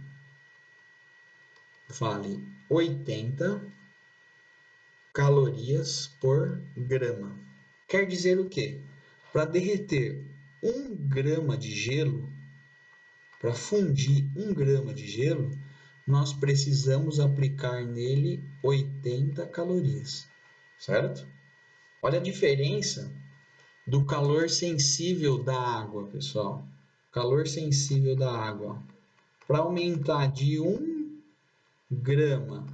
vale 80 calorias por grama. Quer dizer o quê? Para derreter 1 grama de gelo, para fundir 1 grama de gelo, nós precisamos aplicar nele 80 calorias, certo? Olha a diferença do calor sensível da água, pessoal. Calor sensível da água. Para aumentar de 1 grama,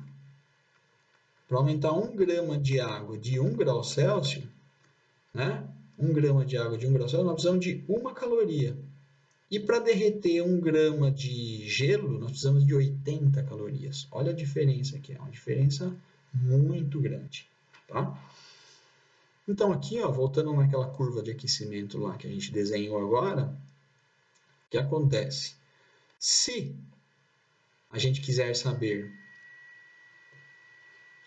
para aumentar 1 grama de água de 1 grau Celsius, né? 1 grama de água de 1 grau Celsius, nós precisamos de 1 caloria. E para derreter 1 grama de gelo, nós precisamos de 80 calorias. Olha a diferença aqui, é uma diferença muito grande, tá? Então aqui, ó, voltando naquela curva de aquecimento lá que a gente desenhou agora, o que acontece? Se a gente quiser saber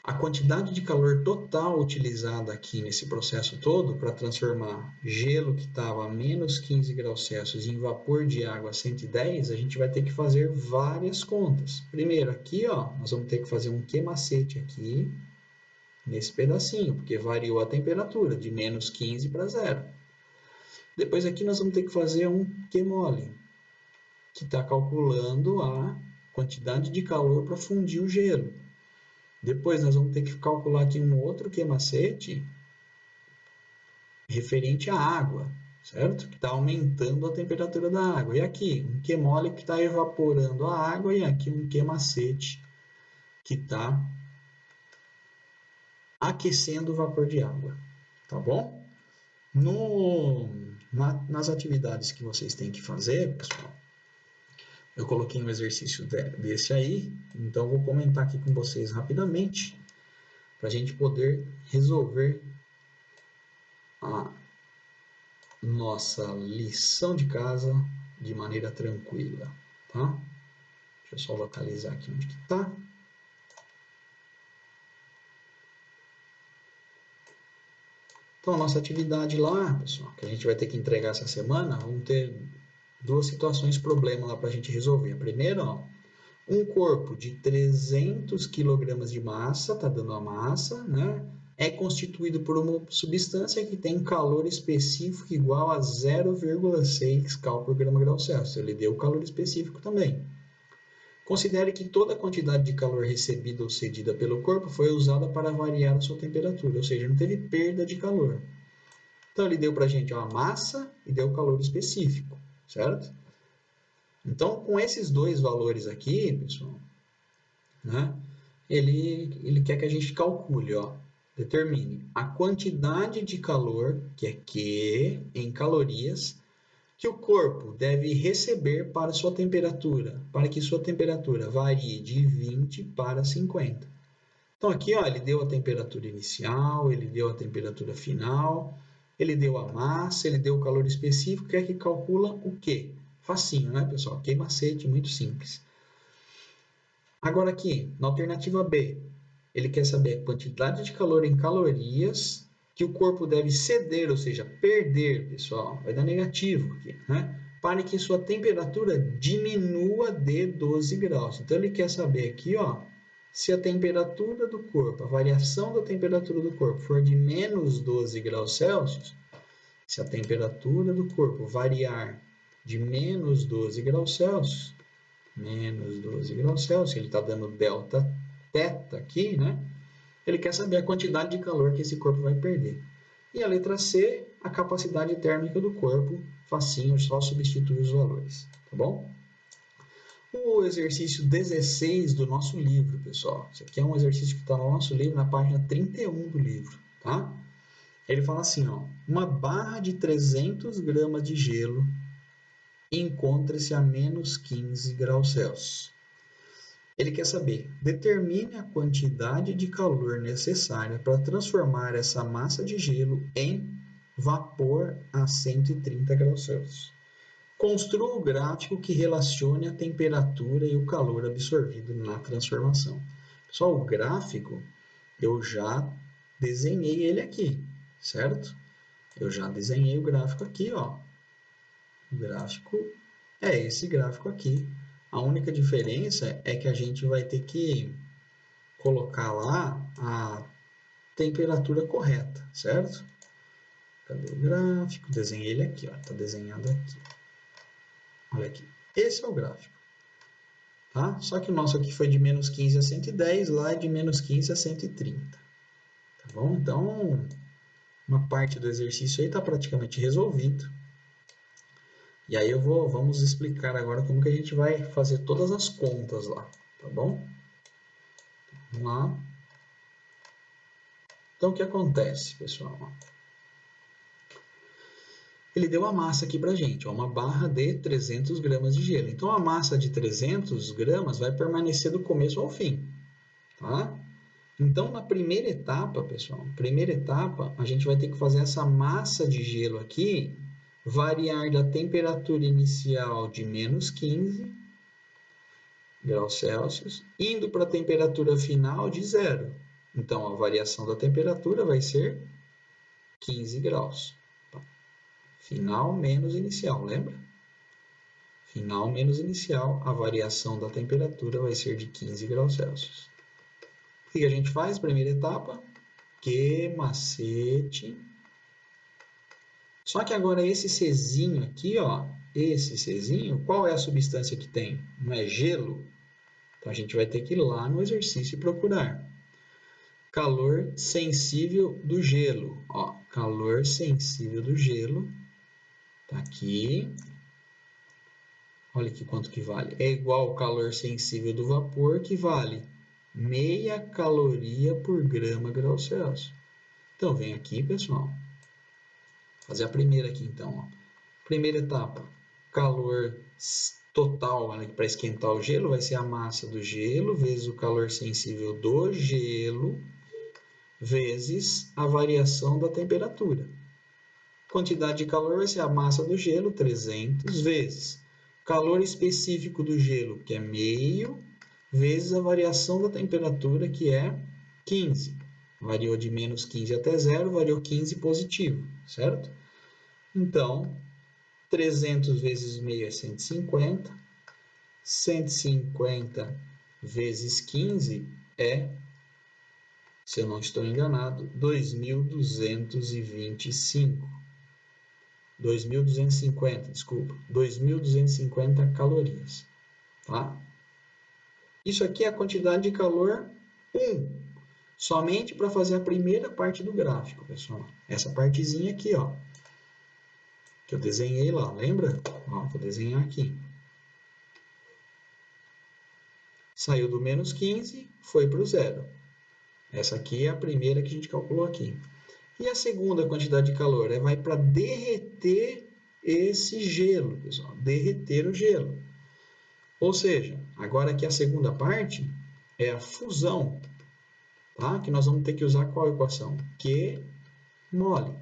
a quantidade de calor total utilizada aqui nesse processo todo para transformar gelo que estava a menos 15 graus Celsius em vapor de água a 110, a gente vai ter que fazer várias contas. Primeiro, aqui, ó, nós vamos ter que fazer um Q macete aqui, nesse pedacinho, porque variou a temperatura de menos 15 para 0. Depois aqui nós vamos ter que fazer um Q mole, que está calculando a quantidade de calor para fundir o gelo. Depois nós vamos ter que calcular aqui um outro Q macete referente à água, certo? Que está aumentando a temperatura da água. E aqui, um Q mole que está evaporando a água e aqui um Q macete que está aquecendo o vapor de água, tá bom? Nas atividades que vocês têm que fazer, pessoal, eu coloquei um exercício desse aí, então vou comentar aqui com vocês rapidamente, para a gente poder resolver a nossa lição de casa de maneira tranquila, tá? Deixa eu só localizar aqui onde que está. Então, a nossa atividade lá, pessoal, que a gente vai ter que entregar essa semana, vamos ter duas situações problema lá para a gente resolver. A primeira, ó, um corpo de 300 kg de massa, está dando a massa, né? É constituído por uma substância que tem calor específico igual a 0,6 cal por grama grau Celsius. Ele deu o calor específico também. Considere que toda a quantidade de calor recebida ou cedida pelo corpo foi usada para variar a sua temperatura, ou seja, não teve perda de calor. Então, ele deu para a gente a massa e deu o calor específico, certo? Então, com esses dois valores aqui, pessoal, né, ele quer que a gente calcule, ó, determine a quantidade de calor, que é Q em calorias, que o corpo deve receber para sua temperatura, para que sua temperatura varie de 20 para 50. Então aqui, ó, ele deu a temperatura inicial, ele deu a temperatura final, ele deu a massa, ele deu o calor específico, que é que calcula o quê? Facinho, né, pessoal? Que macete, muito simples. Agora aqui, na alternativa B, ele quer saber a quantidade de calor em calorias que o corpo deve ceder, ou seja, perder, pessoal, vai dar negativo aqui, né? Para que sua temperatura diminua de 12 graus. Então ele quer saber aqui, ó, se a temperatura do corpo, a variação da temperatura do corpo for de menos 12 graus Celsius, se a temperatura do corpo variar de menos 12 graus Celsius, ele está dando delta θ aqui, né? Ele quer saber a quantidade de calor que esse corpo vai perder. E a letra C, a capacidade térmica do corpo, facinho, só substituir os valores, tá bom? O exercício 16 do nosso livro, pessoal. Esse aqui é um exercício que está no nosso livro, na página 31 do livro, tá? Ele fala assim, ó, uma barra de 300 gramas de gelo encontra-se a menos 15 graus Celsius. Ele quer saber, determine a quantidade de calor necessária para transformar essa massa de gelo em vapor a 130 graus Celsius. Construa o gráfico que relacione a temperatura e o calor absorvido na transformação. Pessoal, o gráfico, eu já desenhei ele aqui, certo? Eu já desenhei o gráfico aqui, ó. O gráfico é esse gráfico aqui. A única diferença é que a gente vai ter que colocar lá a temperatura correta, certo? Cadê o gráfico? Desenhei ele aqui, ó. Está desenhado aqui. Olha aqui. Esse é o gráfico. Tá? Só que o nosso aqui foi de menos 15 a 110, lá é de menos 15 a 130. Tá bom? Então, uma parte do exercício aí está praticamente resolvido. E aí vamos explicar agora como que a gente vai fazer todas as contas lá, tá bom? Vamos lá. Então, o que acontece, pessoal? Ele deu a massa aqui pra gente, ó, uma barra de 300 gramas de gelo. Então, a massa de 300 gramas vai permanecer do começo ao fim, tá? Então, na primeira etapa, pessoal, a gente vai ter que fazer essa massa de gelo aqui variar da temperatura inicial de menos 15 graus Celsius, indo para a temperatura final de 0. Então, a variação da temperatura vai ser 15 graus. Final menos inicial, lembra? Final menos inicial, a variação da temperatura vai ser de 15 graus Celsius. O que a gente faz? Primeira etapa, que macete. Só que agora esse Czinho aqui, ó, esse Czinho, qual é a substância que tem? Não é gelo? Então a gente vai ter que ir lá no exercício e procurar. Calor sensível do gelo. Ó, calor sensível do gelo. Tá aqui. Olha aqui quanto que vale. É igual ao calor sensível do vapor, que vale meia caloria por grama grau Celsius. Então vem aqui, pessoal. Fazer a primeira aqui então, ó. Primeira etapa, calor total para esquentar o gelo vai ser a massa do gelo vezes o calor sensível do gelo vezes a variação da temperatura. Quantidade de calor vai ser a massa do gelo, 300, vezes calor específico do gelo, que é meio, vezes a variação da temperatura, que é 15. Variou de menos 15 até 0, variou 15 positivo, certo? Então, 300 vezes meio é 150. 150 vezes 15 é, se eu não estou enganado, 2.225. 2.250, desculpa. 2.250 calorias. Tá? Isso aqui é a quantidade de calor 1. Somente para fazer a primeira parte do gráfico, pessoal. Essa partezinha aqui, ó. Que eu desenhei lá, lembra? Ó, vou desenhar aqui. Saiu do menos 15, foi para o 0. Essa aqui é a primeira que a gente calculou aqui. E a segunda quantidade de calor vai para derreter esse gelo, pessoal. Derreter o gelo. Ou seja, agora aqui a segunda parte é a fusão, tá? Que nós vamos ter que usar qual equação? Q mole.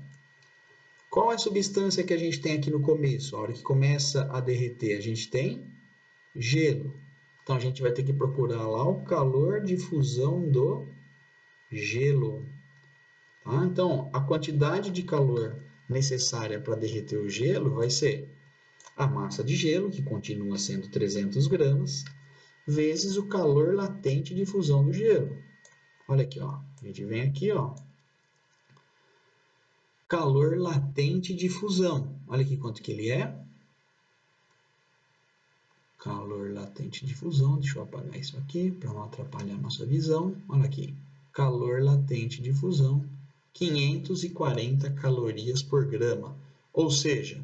Qual é a substância que a gente tem aqui no começo? A hora que começa a derreter, a gente tem gelo. Então, a gente vai ter que procurar lá o calor de fusão do gelo. Tá? Então, a quantidade de calor necessária para derreter o gelo vai ser a massa de gelo, que continua sendo 300 gramas, vezes o calor latente de fusão do gelo. Olha aqui, ó. A gente vem aqui, ó. Calor latente de fusão. Olha aqui quanto que ele é. Calor latente de fusão. Deixa eu apagar isso aqui para não atrapalhar a nossa visão. Olha aqui. Calor latente de fusão, 540 calorias por grama. Ou seja,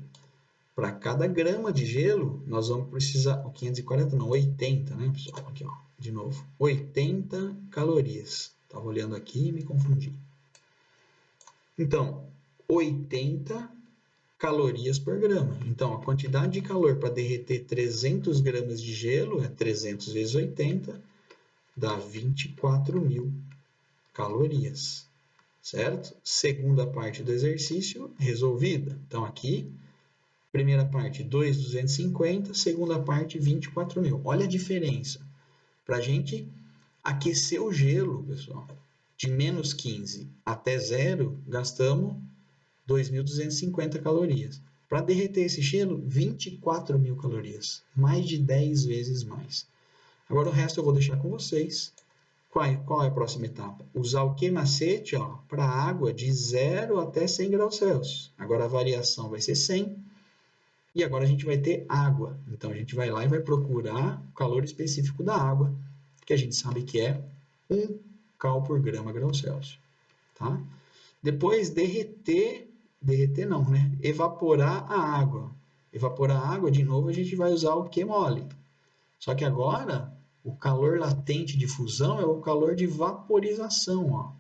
para cada grama de gelo, nós vamos precisar... 540 não, 80, né, pessoal? Aqui, ó, de novo. 80 calorias. Estava olhando aqui e me confundi. Então, 80 calorias por grama. Então, a quantidade de calor para derreter 300 gramas de gelo é 300 vezes 80, dá 24.000 calorias, certo? Segunda parte do exercício resolvida. Então, aqui, primeira parte 2.250, segunda parte 24.000. Olha a diferença. Para a gente aquecer o gelo, pessoal, de menos 15 até zero, gastamos 2.250 calorias. Para derreter esse gelo, 24.000 calorias. Mais de 10 vezes mais. Agora o resto eu vou deixar com vocês. Qual é a próxima etapa? Usar o que macete para água de 0 até 100 graus Celsius. Agora a variação vai ser 100. E agora a gente vai ter água. Então a gente vai lá e vai procurar o calor específico da água, que a gente sabe que é 1 cal por grama grau Celsius. Tá? Depois derreter não, né? Evaporar a água. Evaporar a água, de novo, a gente vai usar o Q mole. Só que agora, o calor latente de fusão é o calor de vaporização, ó.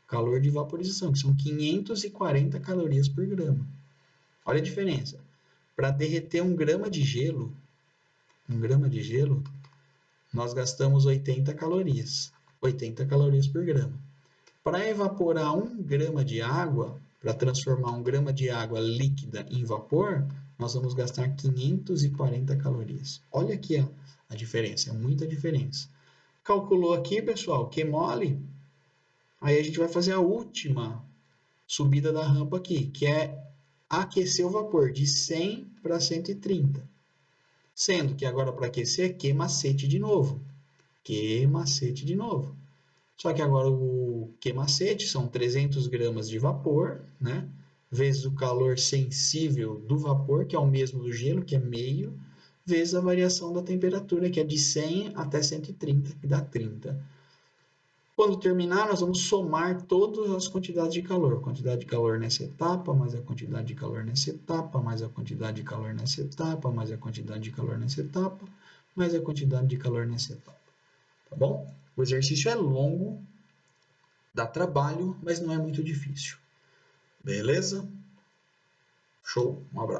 Calor de vaporização, que são 540 calorias por grama. Olha a diferença. Para derreter 1 grama de gelo, nós gastamos 80 calorias. 80 calorias por grama. Para evaporar 1 grama de água, para transformar 1 grama de água líquida em vapor, nós vamos gastar 540 calorias. Olha aqui a diferença, é muita diferença. Calculou aqui, pessoal, Q mole. Aí a gente vai fazer a última subida da rampa aqui, que é aquecer o vapor de 100 para 130. Sendo que agora para aquecer, Q macete de novo. Q macete de novo. Só que agora o Q macete são 300 gramas de vapor, né? Vezes o calor sensível do vapor, que é o mesmo do gelo, que é meio, vezes a variação da temperatura, que é de 100 até 130, que dá 30. Quando terminar, nós vamos somar todas as quantidades de calor. Quantidade de calor nessa etapa, mais a quantidade de calor nessa etapa, mais a quantidade de calor nessa etapa, mais a quantidade de calor nessa etapa, mais a quantidade de calor nessa etapa. Tá bom? O exercício é longo, dá trabalho, mas não é muito difícil. Beleza? Show, um abraço.